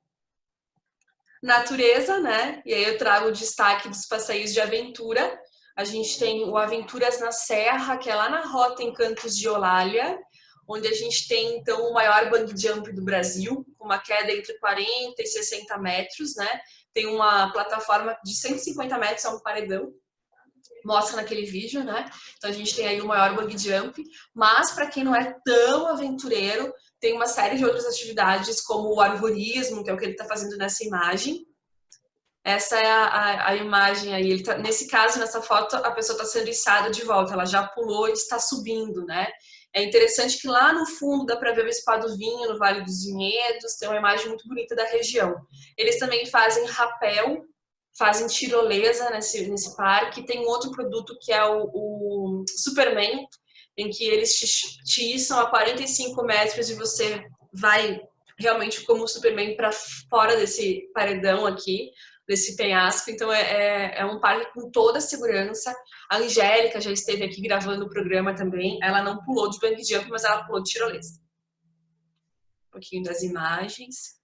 Natureza, né? E aí eu trago o destaque dos passeios de aventura. A gente tem o Aventuras na Serra, que é lá na Rota Encantos de Olália, onde a gente tem, então, o maior bungee jump do Brasil, com uma queda entre 40 e 60 metros, né? Tem uma plataforma de 150 metros, é um paredão, mostra naquele vídeo, né? Então a gente tem aí o maior bungee jump, mas para quem não é tão aventureiro, Tem uma série de outras atividades, como o arvorismo, que é o que ele está fazendo nessa imagem. Essa é a imagem aí. Ele tá, nesse caso, nessa foto, a pessoa está sendo içada de volta. Ela já pulou e está subindo, né? É interessante que lá no fundo dá para ver o Spa do Vinho, no Vale dos Vinhedos. Tem uma imagem muito bonita da região. Eles também fazem rapel, fazem tirolesa nesse parque. Tem um outro produto que é o Superman, em que eles te içam a 45 metros e você vai realmente como o Superman para fora desse paredão aqui, desse penhasco. Então é um parque com toda a segurança. A Angélica já esteve aqui gravando o programa também. Ela não pulou de bungee jump, mas ela pulou de tirolesa. Um pouquinho das imagens.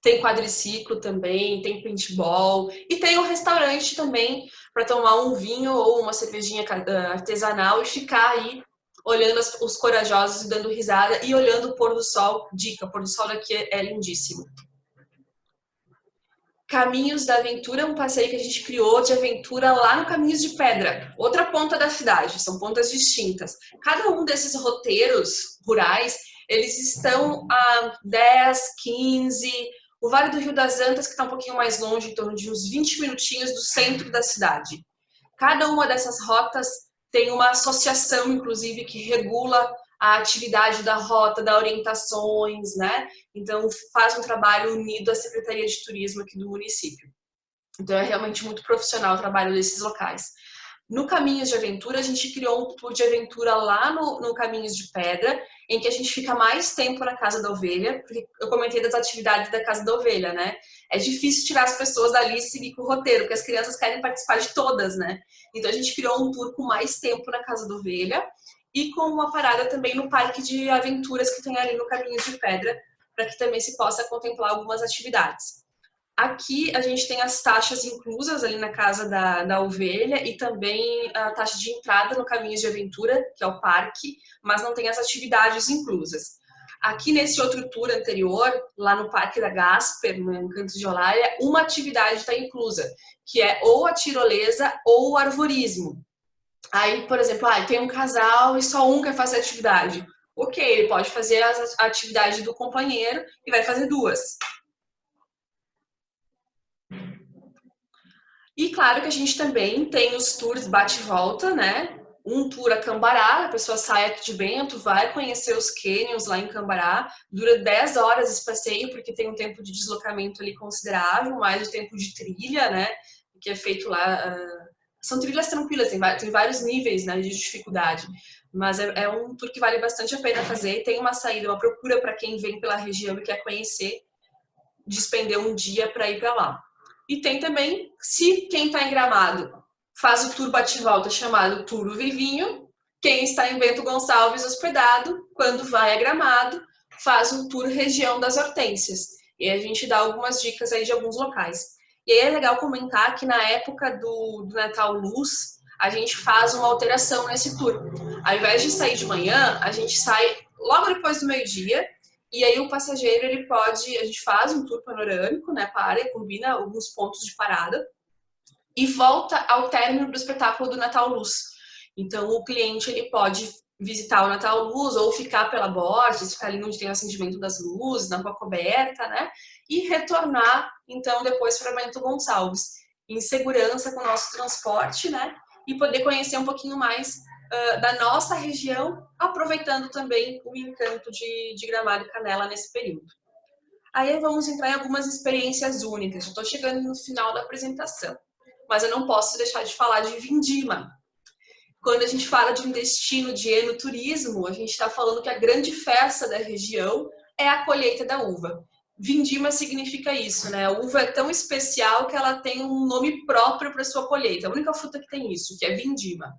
Tem quadriciclo também, tem paintball e tem um restaurante também para tomar um vinho ou uma cervejinha artesanal e ficar aí olhando os corajosos e dando risada e olhando o pôr do sol. Dica, o pôr do sol daqui é lindíssimo. Caminhos da Aventura é um passeio que a gente criou de aventura lá no Caminhos de Pedra, outra ponta da cidade, são pontas distintas. Cada um desses roteiros rurais, eles estão a 10, 15... O Vale do Rio das Antas, que está um pouquinho mais longe, em torno de uns 20 minutinhos do centro da cidade. Cada uma dessas rotas tem uma associação, inclusive, que regula a atividade da rota, dá orientações, né? Então, faz um trabalho unido à Secretaria de Turismo aqui do município. Então, é realmente muito profissional o trabalho desses locais. No Caminhos de Aventura, a gente criou um tour de aventura lá no Caminhos de Pedra, em que a gente fica mais tempo na Casa da Ovelha, porque eu comentei das atividades da Casa da Ovelha, né? É difícil tirar as pessoas dali e seguir com o roteiro, porque as crianças querem participar de todas, né? Então a gente criou um tour com mais tempo na Casa da Ovelha e com uma parada também no Parque de Aventuras que tem ali no Caminhos de Pedra, para que também se possa contemplar algumas atividades. Aqui a gente tem as taxas inclusas ali na Casa da Ovelha e também a taxa de entrada no Caminhos de Aventura, que é o parque, mas não tem as atividades inclusas. Aqui nesse outro tour anterior, lá no Parque da Gasper, no Encantos de Olaya, uma atividade está inclusa, que é ou a tirolesa ou o arvorismo. Aí, por exemplo, tem um casal e só um quer fazer a atividade. Ok, ele pode fazer a atividade do companheiro e vai fazer duas. E claro que a gente também tem os tours bate e volta, né? Um tour a Cambará, a pessoa sai aqui de Bento, vai conhecer os canyons lá em Cambará, dura 10 horas esse passeio, porque tem um tempo de deslocamento ali considerável, mais o tempo de trilha, né? Que é feito lá. São trilhas tranquilas, tem vários níveis, né, de dificuldade, mas é um tour que vale bastante a pena fazer. Tem uma saída, uma procura para quem vem pela região e quer conhecer, despender um dia para ir para lá. E tem também, se quem está em Gramado faz o tour bate-volta chamado Tour Vivinho, quem está em Bento Gonçalves hospedado, quando vai a Gramado, faz um tour região das Hortênsias. E a gente dá algumas dicas aí de alguns locais. E aí é legal comentar que na época do Natal Luz, a gente faz uma alteração nesse tour. Ao invés de sair de manhã, a gente sai logo depois do meio-dia. E aí o passageiro, a gente faz um tour panorâmico, né, para e combina alguns pontos de parada e volta ao término do espetáculo do Natal Luz. Então o cliente, ele pode visitar o Natal Luz ou ficar pela Borges, ficar ali onde tem o acendimento das luzes, na rua coberta, né, e retornar, então, depois para Bento Gonçalves, em segurança com o nosso transporte, né, e poder conhecer um pouquinho mais da nossa região, aproveitando também o encanto de Gramado e Canela nesse período. Aí vamos entrar em algumas experiências únicas. Já estou chegando no final da apresentação, mas eu não posso deixar de falar de Vindima. Quando a gente fala de um destino de enoturismo, a gente está falando que a grande festa da região é a colheita da uva. Vindima significa isso, né? A uva é tão especial que ela tem um nome próprio para sua colheita. A única fruta que tem isso, que é Vindima.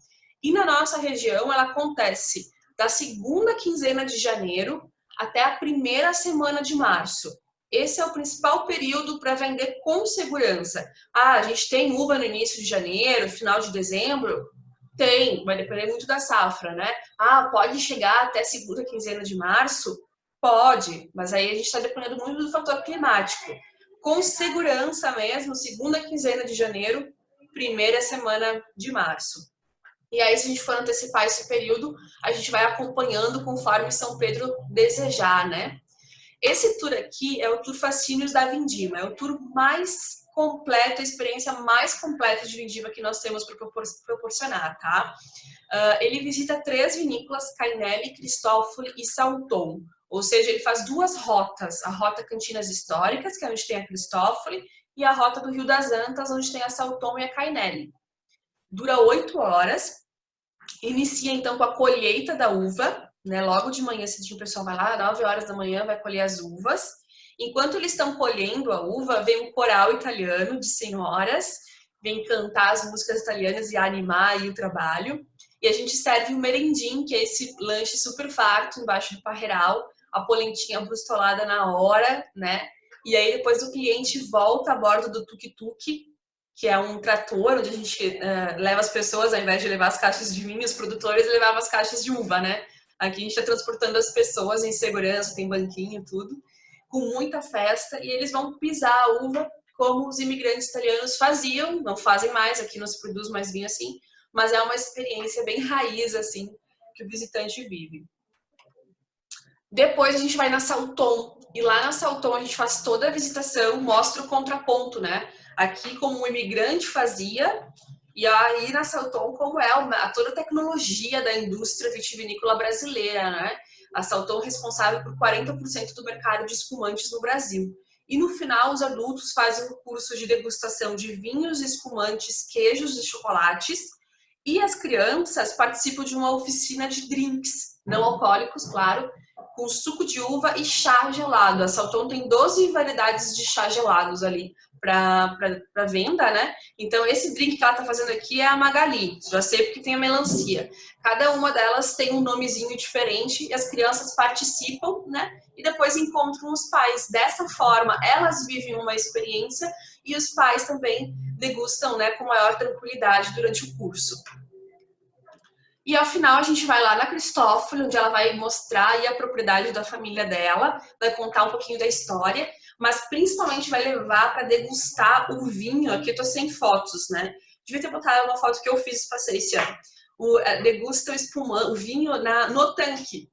E na nossa região, ela acontece da segunda quinzena de janeiro até a primeira semana de março. Esse é o principal período para vender com segurança. A gente tem uva no início de janeiro, final de dezembro? Tem, vai depender muito da safra, né? Pode chegar até a segunda quinzena de março? Pode, mas aí a gente está dependendo muito do fator climático. Com segurança mesmo, segunda quinzena de janeiro, primeira semana de março. E aí, se a gente for antecipar esse período, a gente vai acompanhando conforme São Pedro desejar, né? Esse tour aqui é o Tour Fascínios da Vindima, é o tour mais completo, a experiência mais completa de vindima que nós temos para proporcionar, tá? Ele visita 3 vinícolas, Cainelli, Cristófoli e Salton. Ou seja, ele faz 2 rotas, a rota Cantinas Históricas, que é onde tem a Cristófoli, e a rota do Rio das Antas, onde tem a Salton e a Cainelli. Dura 8 horas, inicia então com a colheita da uva, né? Logo de manhã, cedinho, o pessoal vai lá, 9 horas da manhã, vai colher as uvas. Enquanto eles estão colhendo a uva, vem um coral italiano de senhoras, vem cantar as músicas italianas e animar aí o trabalho. E a gente serve o merendim, que é esse lanche super farto embaixo do parreiral, a polentinha brustolada na hora, né? E aí depois o cliente volta a bordo do tuk-tuk, que é um trator onde a gente leva as pessoas, ao invés de levar as caixas de vinho, os produtores levavam as caixas de uva, né? Aqui a gente está transportando as pessoas em segurança, tem banquinho e tudo, com muita festa, e eles vão pisar a uva como os imigrantes italianos faziam, não fazem mais, aqui não se produz mais vinho assim, mas é uma experiência bem raiz, assim, que o visitante vive. Depois a gente vai na Salton, e lá na Salton a gente faz toda a visitação, mostra o contraponto, né? Aqui como o imigrante fazia, e aí na Salton como é toda a tecnologia da indústria vitivinícola brasileira, né? A Salton é responsável por 40% do mercado de espumantes no Brasil. E no final os adultos fazem um curso de degustação de vinhos, espumantes, queijos e chocolates, e as crianças participam de uma oficina de drinks, não alcoólicos, claro, com suco de uva e chá gelado. A Salton tem 12 variedades de chá gelados ali para venda, né? Então, esse drink que ela tá fazendo aqui é a Magali. Já sei porque tem a melancia. Cada uma delas tem um nomezinho diferente e as crianças participam, né? E depois encontram os pais. Dessa forma, elas vivem uma experiência e os pais também degustam, né, com maior tranquilidade durante o curso. E ao final a gente vai lá na Cristófoli, onde ela vai mostrar aí a propriedade da família dela, vai contar um pouquinho da história, mas principalmente vai levar para degustar o vinho. Aqui eu tô sem fotos, né? Devia ter botado uma foto que eu fiz passei esse ano. Degusta o vinho no tanque.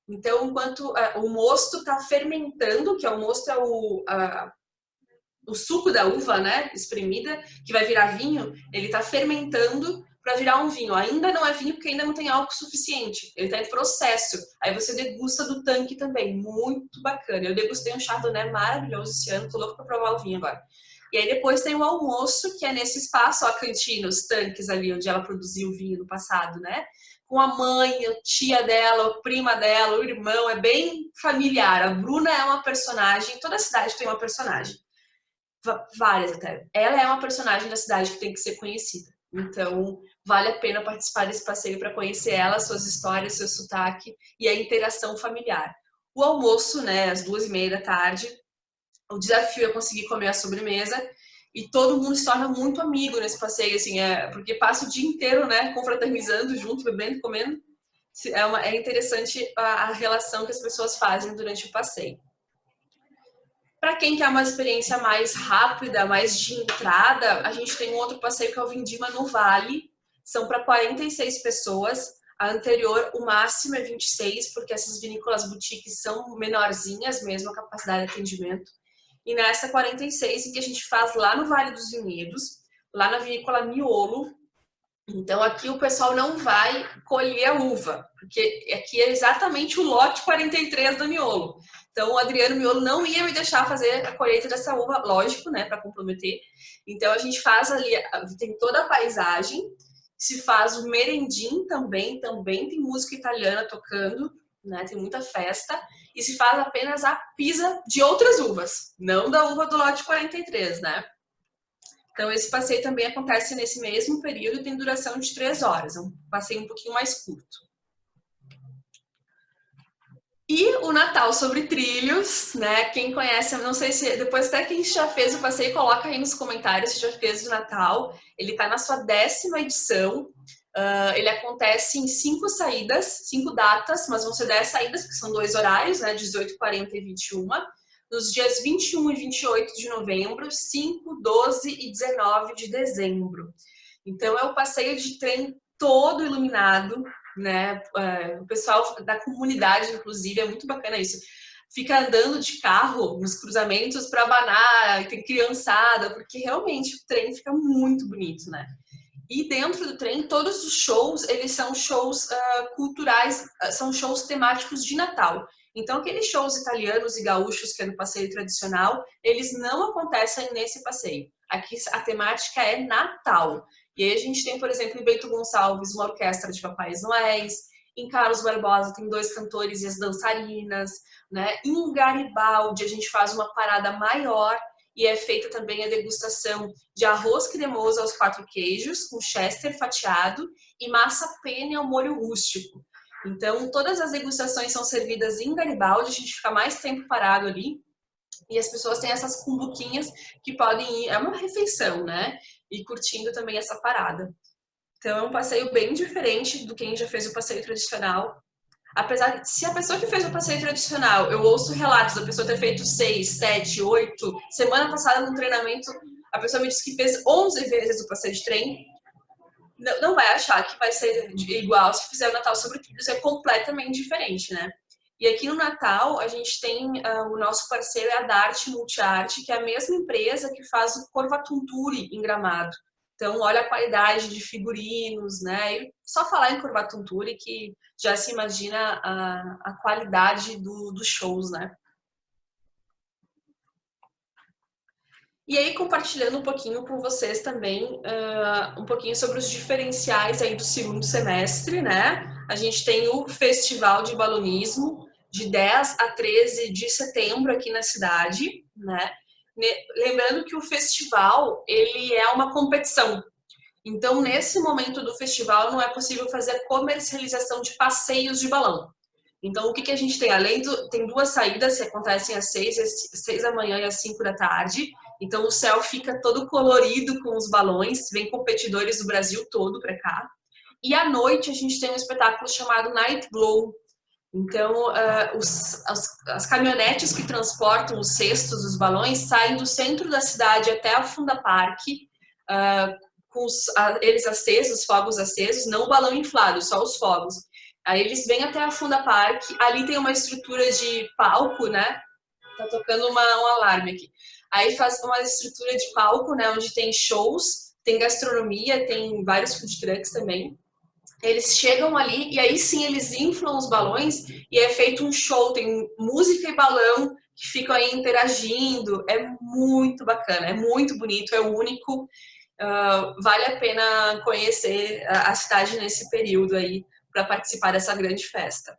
Então, enquanto o mosto está fermentando, que o mosto é o suco da uva, né, espremida, que vai virar vinho, ele está fermentando para virar um vinho. Ainda não é vinho porque ainda não tem álcool suficiente. Ele está em processo. Aí você degusta do tanque também. Muito bacana. Eu degustei um chardonnay maravilhoso esse ano. Tô louco para provar o vinho agora. E aí depois tem o almoço, que é nesse espaço, ó, a cantina, os tanques ali, onde ela produziu o vinho no passado, né? Com a mãe, a tia dela, a prima dela, o irmão. É bem familiar. A Bruna é uma personagem. Toda a cidade tem uma personagem. Várias até. Ela é uma personagem da cidade que tem que ser conhecida. Então, vale a pena participar desse passeio para conhecer ela, suas histórias, seu sotaque e a interação familiar. O almoço, né, às 2h30 da tarde, o desafio é conseguir comer a sobremesa e todo mundo se torna muito amigo nesse passeio, assim, porque passa o dia inteiro, né, confraternizando junto, bebendo, comendo. É interessante a relação que as pessoas fazem durante o passeio. Para quem quer uma experiência mais rápida, mais de entrada, a gente tem um outro passeio que é o Vindima no Vale. São para 46 pessoas. A anterior, o máximo é 26, porque essas vinícolas boutiques são menorzinhas mesmo, a capacidade de atendimento. E nessa 46, em que a gente faz lá no Vale dos Vinhedos, lá na vinícola Miolo. Então aqui o pessoal não vai colher a uva, porque aqui é exatamente o lote 43 do Miolo. Então, o Adriano Miolo não ia me deixar fazer a colheita dessa uva, lógico, né, para comprometer. Então, a gente faz ali, tem toda a paisagem, se faz o merendim também tem música italiana tocando, né, tem muita festa, e se faz apenas a pisa de outras uvas, não da uva do lote 43, né. Então, esse passeio também acontece nesse mesmo período e tem duração de 3 horas, é um passeio um pouquinho mais curto. E o Natal sobre trilhos, né? Quem conhece, eu não sei se depois até quem já fez o passeio, coloca aí nos comentários se já fez o Natal. Ele está na sua 10ª edição. Ele acontece em 5 saídas, 5 datas, mas vão ser 10 saídas, porque são 2 horários, né? 18, 40 e 21. Nos dias 21 e 28 de novembro, 5, 12 e 19 de dezembro. Então, é o passeio de trem todo iluminado, né? O pessoal da comunidade, inclusive, é muito bacana isso. Fica andando de carro nos cruzamentos para abanar, tem criançada, porque realmente o trem fica muito bonito, né? E dentro do trem, todos os shows, eles são shows culturais, são shows temáticos de Natal. Então, aqueles shows italianos e gaúchos, que é no passeio tradicional, eles não acontecem nesse passeio. Aqui a temática é Natal. E aí a gente tem, por exemplo, em Bento Gonçalves, uma orquestra de Papais Noéis. Em Carlos Barbosa tem 2 cantores e as dançarinas, né? Em Garibaldi a gente faz uma parada maior e é feita também a degustação de arroz cremoso aos 4 queijos, com chester fatiado e massa penne ao molho rústico. Então, todas as degustações são servidas em Garibaldi, a gente fica mais tempo parado ali. E as pessoas têm essas cumbuquinhas que podem ir, é uma refeição, né? E curtindo também essa parada. Então, é um passeio bem diferente do quem já fez o passeio tradicional. Apesar de, se a pessoa que fez o passeio tradicional, eu ouço relatos da pessoa ter feito 6, 7, 8, semana passada no treinamento, a pessoa me disse que fez 11 vezes o passeio de trem, não vai achar que vai ser igual se fizer o Natal sobre Trilhos, é completamente diferente, né? E aqui no Natal, a gente tem o nosso parceiro é a Darte Multiarte, que é a mesma empresa que faz o Corvatunturi em Gramado. Então, olha a qualidade de figurinos, né? E só falar em Corvatunturi que já se imagina a qualidade dos shows, né? E aí, compartilhando um pouquinho com vocês também, um pouquinho sobre os diferenciais aí do segundo semestre, né? A gente tem o Festival de Balonismo, de 10 a 13 de setembro aqui na cidade, né? Lembrando que o festival, ele é uma competição. Então, nesse momento do festival, não é possível fazer comercialização de passeios de balão. Então, o que a gente tem? Tem 2 saídas que acontecem às 6 da manhã e às 5 da tarde. Então, o céu fica todo colorido com os balões. Vem competidores do Brasil todo para cá. E à noite, a gente tem um espetáculo chamado Night Glow. Então, as caminhonetes que transportam os cestos dos balões saem do centro da cidade até a Funda Parque, com eles acesos, os fogos acesos, não o balão inflado, só os fogos. Aí eles vêm até a Funda Parque, ali tem uma estrutura de palco, né? Tá tocando um alarme aqui. Aí faz uma estrutura de palco, né? Onde tem shows, tem gastronomia, tem vários food trucks também. Eles chegam ali e aí sim eles inflam os balões e é feito um show, tem música e balão que ficam aí interagindo. É muito bacana, é muito bonito, é único. Vale a pena conhecer a cidade nesse período aí para participar dessa grande festa.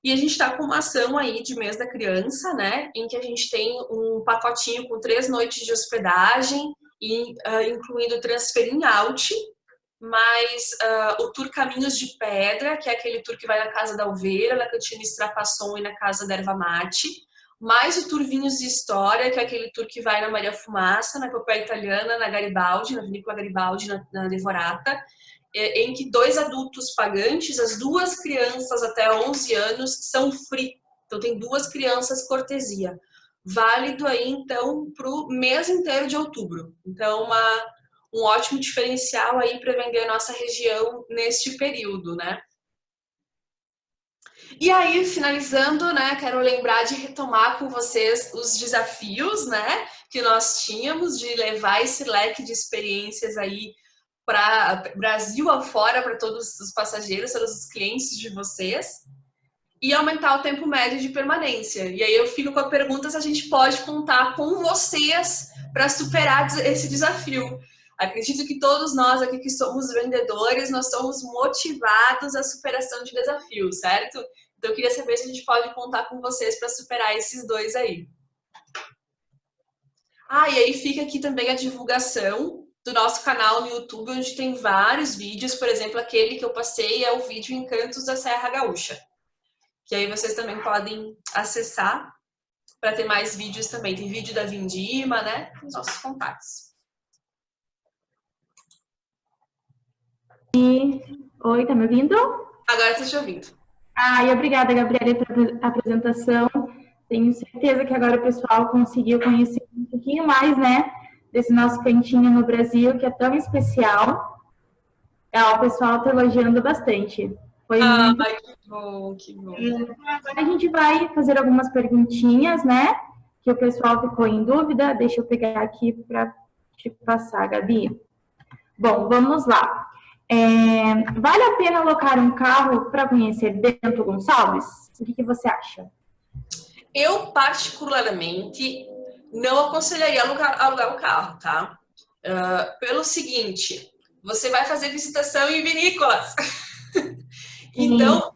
E a gente está com uma ação aí de mês da criança, né? Em que a gente tem um pacotinho com 3 noites de hospedagem, e, incluindo transfer in out, mais o tour Caminhos de Pedra, que é aquele tour que vai na Casa da Ovelha, na Cantina Estrapasson e na Casa da Erva Mate, mais o tour Vinhos de História, que é aquele tour que vai na Maria Fumaça, na Copeia Italiana, na Garibaldi, na Vinícola Garibaldi, na Devorata, em que 2 adultos pagantes, as 2 crianças até 11 anos são free. Então, tem 2 crianças cortesia. Válido aí, então, para o mês inteiro de outubro. Então, um ótimo diferencial aí para vender a nossa região neste período, né? E aí, finalizando, né, quero lembrar de retomar com vocês os desafios, né, que nós tínhamos de levar esse leque de experiências aí para Brasil afora, para todos os passageiros, todos os clientes de vocês, e aumentar o tempo médio de permanência. E aí eu fico com a pergunta se a gente pode contar com vocês para superar esse desafio. Acredito que todos nós aqui que somos vendedores, nós somos motivados à superação de desafios, certo? Então eu queria saber se a gente pode contar com vocês para superar esses 2 aí. E aí fica aqui também a divulgação do nosso canal no YouTube, onde tem vários vídeos, por exemplo, aquele que eu passei é o vídeo Encantos da Serra Gaúcha, que aí vocês também podem acessar para ter mais vídeos também. Tem vídeo da Vindima, né? Os nossos contatos. Oi, tá me ouvindo? Agora estou te ouvindo. E obrigada, Gabriela, pela apresentação. Tenho certeza que agora o pessoal conseguiu conhecer um pouquinho mais, né, desse nosso cantinho no Brasil, que é tão especial. O pessoal está elogiando bastante. Foi Ah, muito. que bom, que bom. Agora a gente vai fazer algumas perguntinhas, né? Que o pessoal ficou em dúvida. Deixa eu pegar aqui para te passar, Gabi. Bom, vamos lá. Vale a pena alocar um carro para conhecer Bento Gonçalves? O que você acha? Eu, particularmente, não aconselharia alugar o carro, tá? Pelo seguinte, você vai fazer visitação em vinícolas. Sim, Então,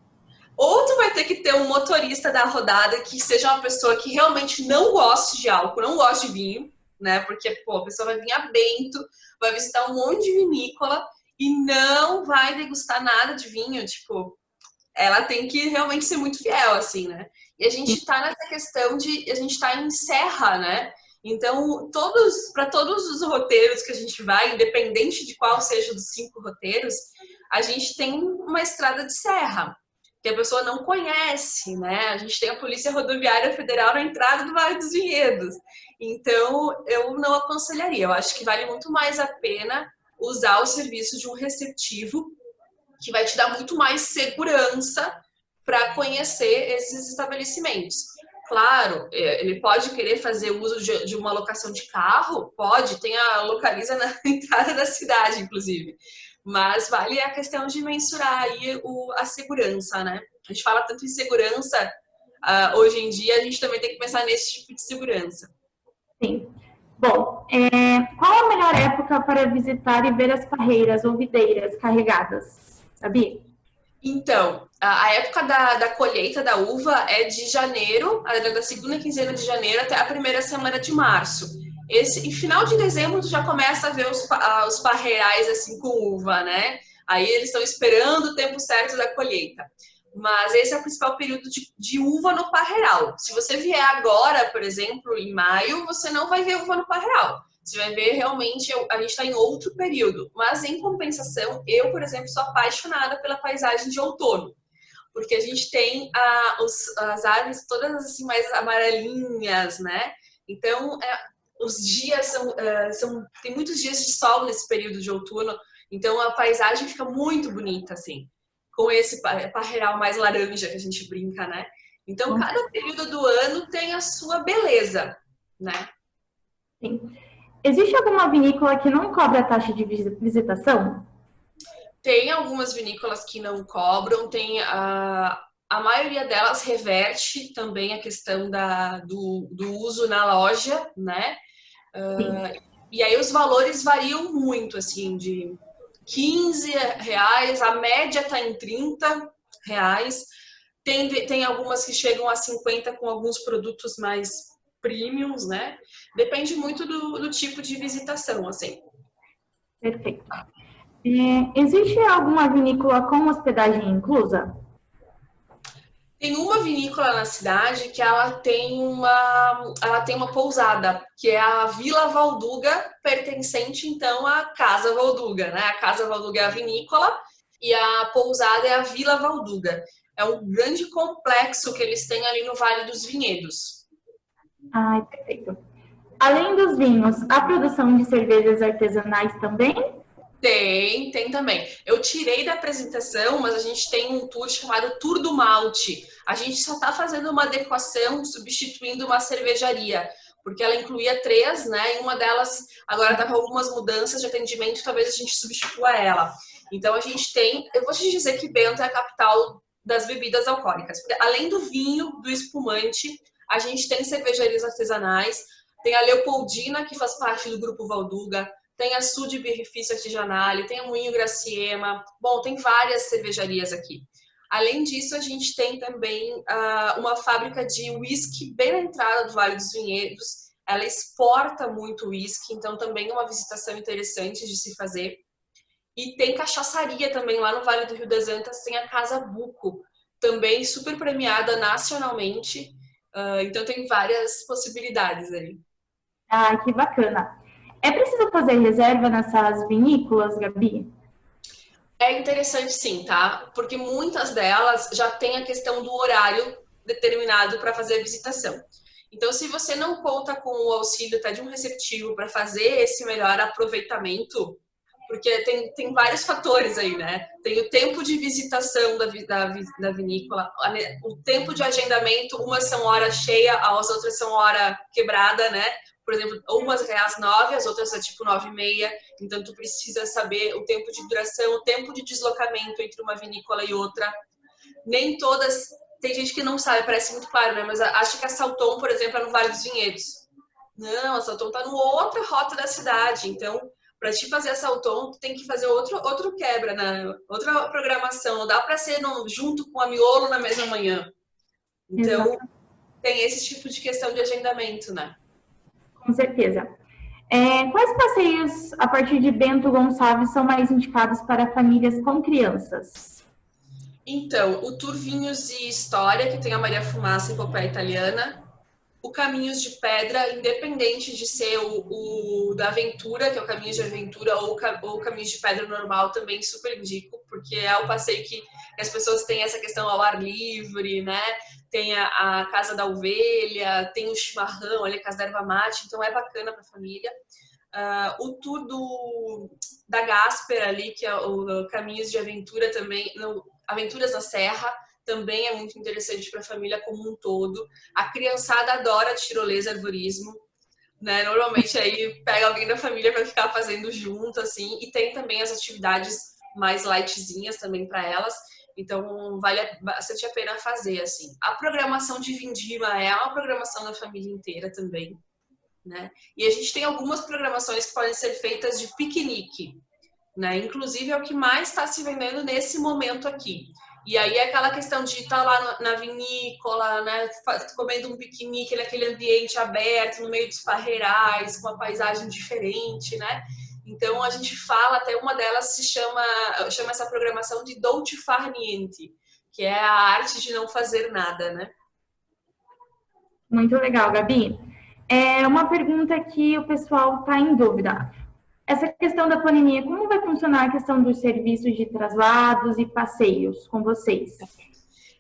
ou tu vai ter que ter um motorista da rodada que seja uma pessoa que realmente não goste de álcool, não goste de vinho, né? Porque, pô, a pessoa vai vir a Bento, vai visitar um monte de vinícola e não vai degustar nada de vinho, tipo, ela tem que realmente ser muito fiel, assim, né? E a gente tá nessa questão a gente tá em serra, né? Então, para todos os roteiros que a gente vai, independente de qual seja dos 5 roteiros, a gente tem uma estrada de serra, que a pessoa não conhece, né? A gente tem a Polícia Rodoviária Federal na entrada do Vale dos Vinhedos. Então, eu não aconselharia. Eu acho que vale muito mais a pena usar o serviço de um receptivo que vai te dar muito mais segurança para conhecer esses estabelecimentos. Claro, ele pode querer fazer uso de uma locação de carro, pode, tem a localiza na entrada da cidade, inclusive. Mas vale a questão de mensurar aí a segurança, né? A gente fala tanto em segurança, hoje em dia a gente também tem que pensar nesse tipo de segurança. sim. Bom, qual a melhor época para visitar e ver as parreiras ou videiras carregadas? Sabia? Então, a época da colheita da uva é de janeiro, da segunda quinzena de janeiro até a primeira semana de março. Em final de dezembro, tu já começa a ver os parreirais assim com uva, né? Aí eles estão esperando o tempo certo da colheita. Mas esse é o principal período de uva no parreiral. Se você vier agora, por exemplo, em maio, você não vai ver uva no parreiral. Você vai ver realmente, a gente está em outro período. Mas, em compensação, eu, por exemplo, sou apaixonada pela paisagem de outono. Porque a gente tem as árvores todas assim mais amarelinhas, né? Então, os dias tem muitos dias de sol nesse período de outono. Então, a paisagem fica muito bonita, assim. Com esse parreiral mais laranja que a gente brinca, né? Então, cada período do ano tem a sua beleza, né? Sim. Existe alguma vinícola que não cobra taxa de visitação? Tem algumas vinícolas que não cobram, tem a maioria delas reverte também a questão do uso na loja, né? E aí os valores variam muito, assim, de R$ 15, a média está em R$ 30. Tem algumas que chegam a 50 com alguns produtos mais premiums, né? Depende muito do tipo de visitação, assim. Perfeito. Existe alguma vinícola com hospedagem inclusa? Tem uma vinícola na cidade que ela tem uma pousada, que é a Vila Valduga, pertencente então à Casa Valduga, né? A Casa Valduga é a vinícola e a pousada é a Vila Valduga. É um grande complexo que eles têm ali no Vale dos Vinhedos. Ai, perfeito. Além dos vinhos, a produção de cervejas artesanais também? Tem também. Eu tirei da apresentação, mas a gente tem um tour chamado Tour do Malte. A gente só está fazendo uma adequação, substituindo uma cervejaria, porque ela incluía 3, né? E uma delas agora está com algumas mudanças de atendimento, talvez a gente substitua ela. Então a gente tem, eu vou te dizer que Bento é a capital das bebidas alcoólicas. Além do vinho, do espumante, a gente tem cervejarias artesanais, tem a Leopoldina, que faz parte do Grupo Valduga, tem a Sud Birrifício Artigianale, tem a Moinho Graciema. Bom, tem várias cervejarias aqui. Além disso, a gente tem também uma fábrica de whisky bem na entrada do Vale dos Vinhedos. Ela exporta muito whisky, então também é uma visitação interessante de se fazer. E tem cachaçaria também lá no Vale do Rio das Antas, tem a Casa Buco, também super premiada nacionalmente. Então tem várias possibilidades aí. Ah, que bacana. É preciso fazer reserva nessas vinícolas, Gabi? É interessante sim, tá? Porque muitas delas já têm a questão do horário determinado para fazer a visitação. Então, se você não conta com o auxílio de um receptivo para fazer esse melhor aproveitamento, porque tem vários fatores aí, né? Tem o tempo de visitação da vinícola, o tempo de agendamento, umas são hora cheia, as outras são hora quebrada, né? Por exemplo, umas é às 9, as outras é tipo 9h30, então tu precisa saber o tempo de duração, o tempo de deslocamento entre uma vinícola e outra. Nem todas, tem gente que não sabe, parece muito claro, né? Mas acha que a Salton, por exemplo, é no Vale dos Vinhedos. Não, a Salton tá numa outra rota da cidade, então para te fazer a Salton, tu tem que fazer outro quebra, né? Outra programação, não dá para ser junto com a Miolo na mesma manhã. Então, exato, tem esse tipo de questão de agendamento, né? Com certeza. Quais passeios a partir de Bento Gonçalves são mais indicados para famílias com crianças? Então, o Tour Vinhos e História, que tem a Maria Fumaça e Epopeia Italiana. O Caminhos de Pedra, independente de ser o da Aventura, que é o Caminhos de Aventura, ou o Caminhos de Pedra normal, também super indico, porque é o passeio que as pessoas têm essa questão ao ar livre, né? Tem a Casa da Ovelha, tem o chimarrão, ali, a Casa da Erva Mate, então é bacana para a família. O tour da Gasper ali, que é o Caminhos de Aventura também, Aventuras na Serra, também é muito interessante para a família como um todo. A criançada adora tirolesa, arborismo, né? Normalmente aí pega alguém da família para ficar fazendo junto, assim, e tem também as atividades mais lightzinhas também para elas. Então, vale bastante a pena fazer, assim. A programação de Vindima é uma programação da família inteira também, né? E a gente tem algumas programações que podem ser feitas de piquenique, né? Inclusive, é o que mais está se vendendo nesse momento aqui. E aí é aquela questão de estar lá na vinícola, né, comendo um piquenique naquele ambiente aberto, no meio dos parreirais, com uma paisagem diferente, né? Então a gente fala, até uma delas chama essa programação de dolce far niente, que é a arte de não fazer nada, né? Muito legal, Gabi. Uma pergunta que o pessoal está em dúvida. Essa questão da pandemia, como vai funcionar a questão dos serviços de traslados e passeios com vocês?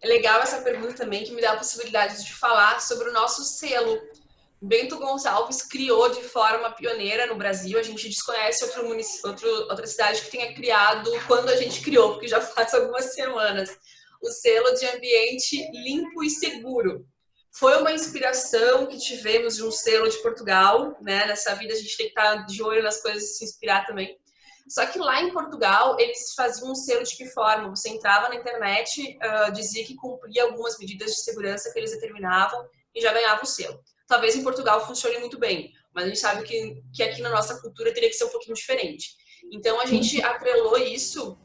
É legal essa pergunta também, que me dá a possibilidade de falar sobre o nosso selo. Bento Gonçalves criou de forma pioneira no Brasil. A gente desconhece outra cidade que tenha criado quando a gente criou, porque já faz algumas semanas. O selo de ambiente limpo e seguro. Foi uma inspiração que tivemos de um selo de Portugal, né? Nessa vida a gente tem que estar de olho nas coisas e se inspirar também. Só que lá em Portugal, eles faziam um selo de que forma? Você entrava na internet, dizia que cumpria algumas medidas de segurança que eles determinavam e já ganhava o selo. Talvez em Portugal funcione muito bem, mas a gente sabe que aqui na nossa cultura teria que ser um pouquinho diferente. Então, a gente atrelou isso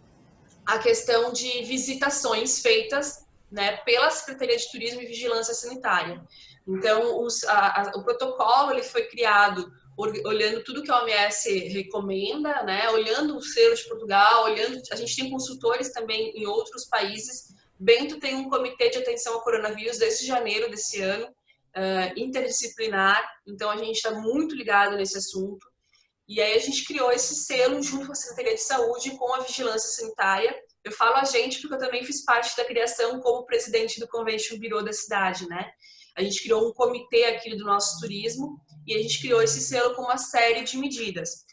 à questão de visitações feitas, né, pela Secretaria de Turismo e Vigilância Sanitária. Então, o protocolo ele foi criado olhando tudo que a OMS recomenda, né? Olhando o selo de Portugal, a gente tem consultores também em outros países. Bento tem um comitê de atenção ao coronavírus desde janeiro desse ano, interdisciplinar, então a gente está muito ligado nesse assunto. E aí a gente criou esse selo junto com a Secretaria de Saúde e com a Vigilância Sanitária. Eu falo a gente porque eu também fiz parte da criação como presidente do Convention Bureau da cidade, né? A gente criou um comitê aqui do nosso turismo e a gente criou esse selo com uma série de medidas.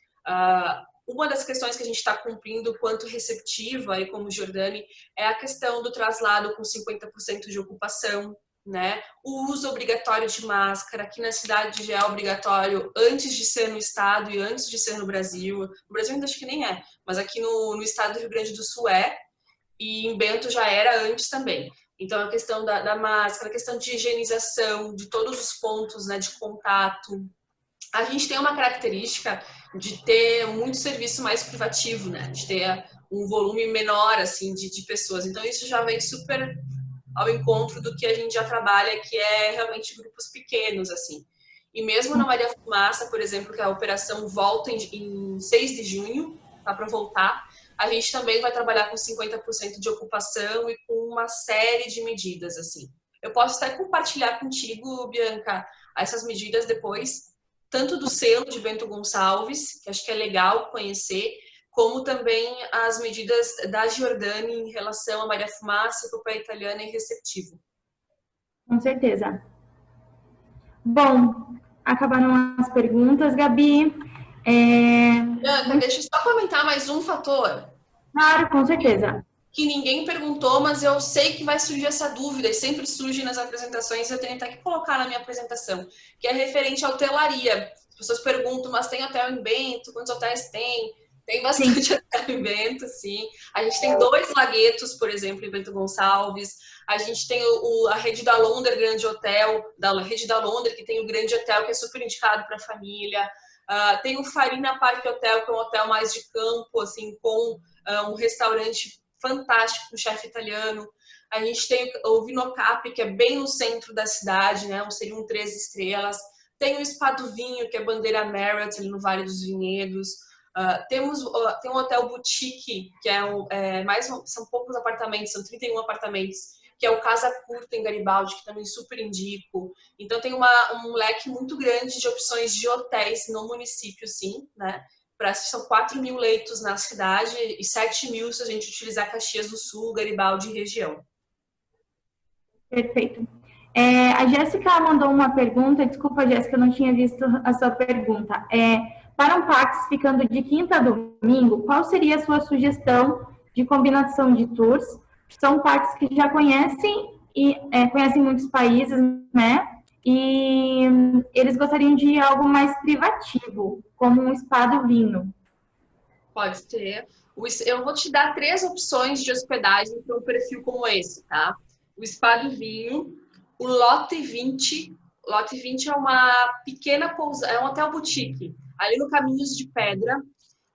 Uma das questões que a gente está cumprindo quanto receptiva, e como Giordani, é a questão do traslado com 50% de ocupação, né? O uso obrigatório de máscara, aqui na cidade já é obrigatório antes de ser no estado e antes de ser no Brasil. No Brasil ainda acho que nem é, mas aqui no estado do Rio Grande do Sul é, e em Bento já era antes também. Então, a questão da máscara, a questão de higienização, de todos os pontos, né, de contato. A gente tem uma característica de ter muito serviço mais privativo, né, de ter um volume menor, assim, de pessoas. Então, isso já vem super ao encontro do que a gente já trabalha, que é realmente grupos pequenos, assim. E mesmo na Maria Fumaça, por exemplo, que a operação volta em 6 de junho, tá para voltar, a gente também vai trabalhar com 50% de ocupação e com uma série de medidas, assim. Eu posso até compartilhar contigo, Bianca, essas medidas depois, tanto do selo de Bento Gonçalves, que acho que é legal conhecer, como também as medidas da Giordani em relação a Maria Fumaça, Epopeia Italiana e Receptivo. Com certeza. Bom, acabaram as perguntas, Gabi. Bianca, deixa eu só comentar mais um fator Claro, com certeza. que ninguém perguntou, mas eu sei que vai surgir essa dúvida, e sempre surge nas apresentações, eu tenho até que colocar na minha apresentação, que é referente à hotelaria. As pessoas perguntam, mas tem hotel em Bento? Quantos hotéis tem? Tem Sim, bastante hotel em Bento, sim. A gente tem 2 laguetos, por exemplo, em Bento Gonçalves. A gente tem a rede da Londres Grande Hotel, da rede da Londres, que tem o Grande Hotel, que é super indicado para a família. Tem o Farina Park Hotel, que é um hotel mais de campo, assim, com um restaurante fantástico do chefe italiano. A gente tem o Vinocap, que é bem no centro da cidade, né? Seria um 3 estrelas. Tem o Spa do Vinho, que é bandeira Marriott, ali no Vale dos Vinhedos. Tem um hotel boutique, que são poucos apartamentos, são 31 apartamentos, que é o Casa Curta em Garibaldi, que também super indico. Então tem um leque muito grande de opções de hotéis no município, sim, né? São 4 mil leitos na cidade e 7 mil se a gente utilizar Caxias do Sul, Garibaldi e região. perfeito. A Jéssica mandou uma pergunta, desculpa, Jéssica, eu não tinha visto a sua pergunta. Para um Pax ficando de quinta a domingo, qual seria a sua sugestão de combinação de tours? São Pax que já conhecem e conhecem muitos países, né? E eles gostariam de algo mais privativo, como um spa do vinho. Pode ter. Eu vou te dar 3 opções de hospedagem para um perfil como esse, tá? O Spa do Vinho, o Lote 20. Lote 20 é uma pequena pousada, é um hotel boutique, ali no Caminhos de Pedra.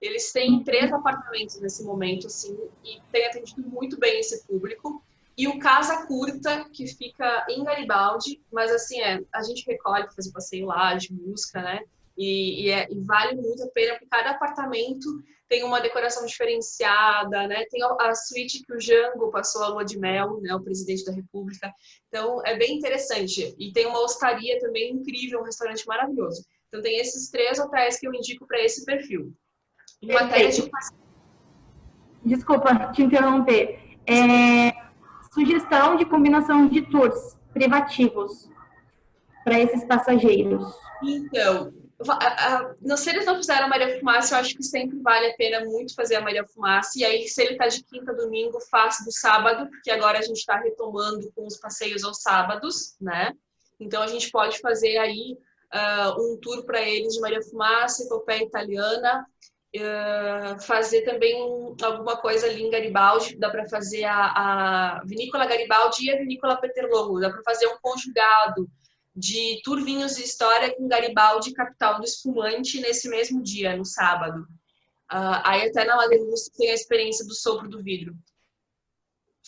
Eles têm 3 apartamentos nesse momento, assim, e tem atendido muito bem esse público. E o Casa Curta, que fica em Garibaldi, mas assim, a gente recolhe para fazer passeio lá, de música, né? E vale muito a pena, porque cada apartamento tem uma decoração diferenciada, né? Tem a suíte que o Jango passou a lua de mel, né? O presidente da República. Então, é bem interessante. E tem uma hostaria também incrível, um restaurante maravilhoso. Então, tem esses 3 hotéis que eu indico para esse perfil. Em matéria de... Perfeito. Desculpa te interromper. Sugestão de combinação de tours privativos para esses passageiros. Então, se eles não fizeram a Maria Fumaça, eu acho que sempre vale a pena muito fazer a Maria Fumaça. E aí, se ele tá de quinta a domingo, faça do sábado, porque agora a gente está retomando com os passeios aos sábados, né? Então, a gente pode fazer aí um tour para eles de Maria Fumaça, epopeia italiana, fazer também alguma coisa ali em Garibaldi. Dá para fazer a Vinícola Garibaldi e a Vinícola Peterlongo. Dá para fazer um conjugado de Tour Vinhos e História com Garibaldi, capital do espumante, nesse mesmo dia, no sábado. Aí até na Ladeluce tem a experiência do sopro do vidro.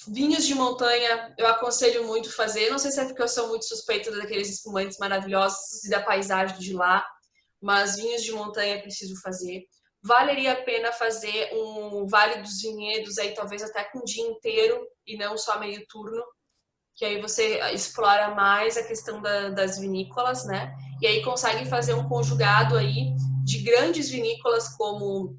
Vinhos de montanha, eu aconselho muito fazer. Não sei se é porque eu sou muito suspeita daqueles espumantes maravilhosos e da paisagem de lá, mas vinhos de montanha é preciso fazer. Valeria a pena fazer um Vale dos Vinhedos, aí talvez até com o dia inteiro e não só meio turno, que aí você explora mais a questão das vinícolas, né? E aí consegue fazer um conjugado aí de grandes vinícolas como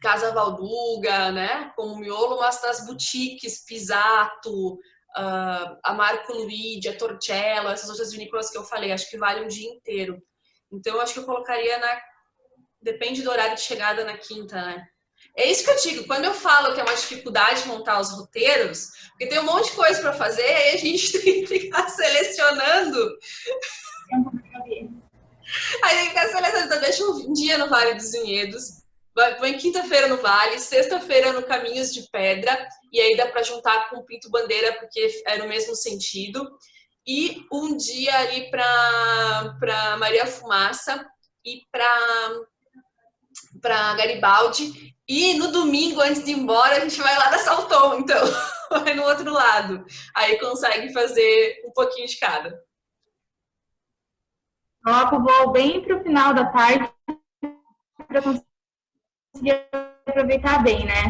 Casa Valduga, né? Como Miolo, mas das boutiques, Pisato, a Marco Luigi, a Torcello, essas outras vinícolas que eu falei, acho que vale um dia inteiro. Então, eu acho que eu colocaria depende do horário de chegada na quinta, né? É isso que eu digo, quando eu falo que é uma dificuldade montar os roteiros, porque tem um monte de coisa para fazer, aí a gente tem que ficar selecionando. Aí tem que ficar selecionando, então deixa um dia no Vale dos Vinhedos, põe quinta-feira no Vale, sexta-feira no Caminhos de Pedra, e aí dá para juntar com o Pinto Bandeira, porque é no mesmo sentido, e um dia ali para Maria Fumaça e para Garibaldi. E no domingo, antes de ir embora, a gente vai lá da Salton, então, vai no outro lado. Aí consegue fazer um pouquinho de cada. Coloco o voo bem para o final da tarde para conseguir aproveitar bem, né?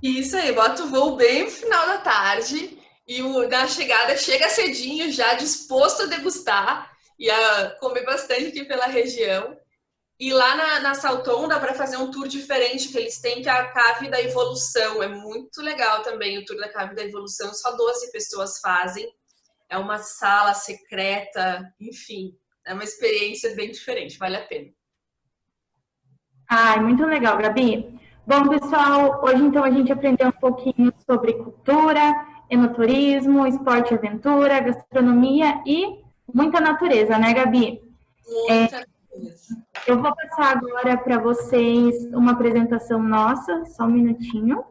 Isso aí, bota o voo bem no final da tarde e na chegada chega cedinho, já disposto a degustar e a comer bastante aqui pela região. E lá na Salton dá para fazer um tour diferente que eles têm, que é a Cave da Evolução. É muito legal também o tour da Cave da Evolução, só 12 pessoas fazem. É uma sala secreta, enfim, é uma experiência bem diferente, vale a pena. Ai, muito legal, Gabi. Bom, pessoal, hoje então a gente aprendeu um pouquinho sobre cultura, enoturismo, esporte e aventura, gastronomia e muita natureza, né, Gabi? Muita coisa. Eu vou passar agora para vocês uma apresentação nossa, só um minutinho.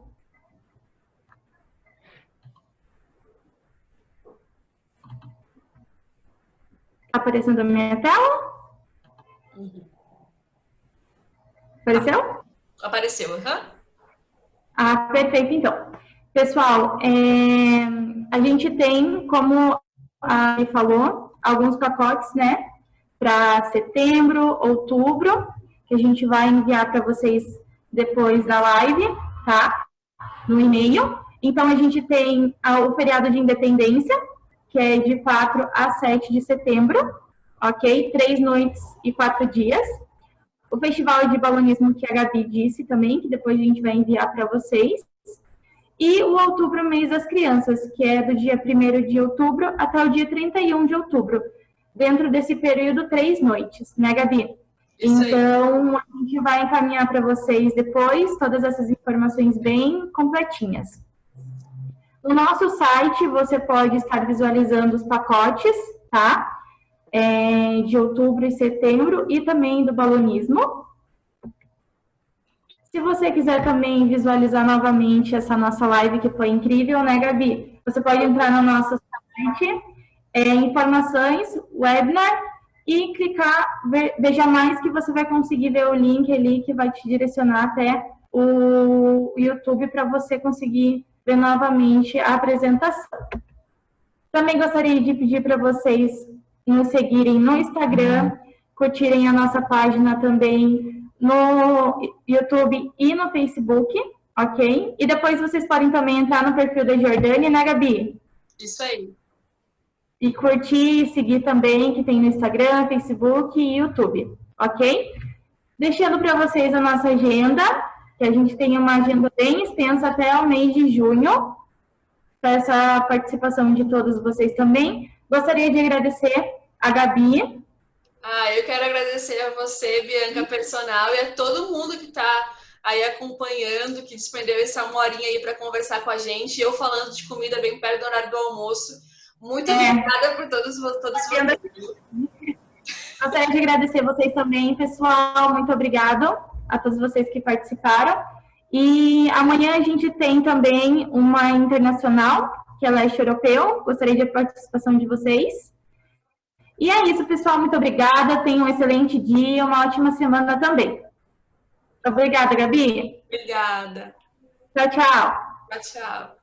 Tá aparecendo a minha tela? Apareceu? Apareceu, aham. Ah, perfeito, então. Pessoal, a gente tem, como a Ari falou, alguns pacotes, né, para setembro, outubro, que a gente vai enviar para vocês depois da live, tá? No e-mail. Então, a gente tem o feriado de independência, que é de 4 a 7 de setembro, ok? 3 noites e 4 dias. O festival de balonismo que a Gabi disse também, que depois a gente vai enviar para vocês. E o outubro, mês das crianças, que é do dia 1º de outubro até o dia 31 de outubro. Dentro desse período, 3 noites, né, Gabi? Isso aí. Então, a gente vai encaminhar para vocês depois todas essas informações bem completinhas. No nosso site, você pode estar visualizando os pacotes, tá? De outubro e setembro, e também do balonismo. Se você quiser também visualizar novamente essa nossa live, que foi incrível, né, Gabi? Você pode entrar no nosso site, informações, webinar, e clicar, veja mais, que você vai conseguir ver o link ali que vai te direcionar até o YouTube para você conseguir ver novamente a apresentação. Também gostaria de pedir para vocês nos seguirem no Instagram, curtirem a nossa página também no YouTube e no Facebook, ok? E depois vocês podem também entrar no perfil da Jordânia, né, Gabi? Isso aí. E curtir e seguir também, que tem no Instagram, Facebook e YouTube, ok? Deixando para vocês a nossa agenda, que a gente tem uma agenda bem extensa até o mês de junho, para essa participação de todos vocês também. Gostaria de agradecer a Gabi. Eu quero agradecer a você, Bianca Personal, e a todo mundo que está aí acompanhando, que despendeu essa 1 horinha aí para conversar com a gente. Eu falando de comida bem perto do horário do almoço. Muito obrigada por todos vocês. Gostaria de agradecer vocês também, pessoal. Muito obrigado a todos vocês que participaram. E amanhã a gente tem também uma internacional, que é leste europeu. Gostaria da participação de vocês. E é isso, pessoal. Muito obrigada. Tenham um excelente dia, uma ótima semana também. Obrigada, Gabi. Obrigada. Tchau, tchau. Tchau, tchau.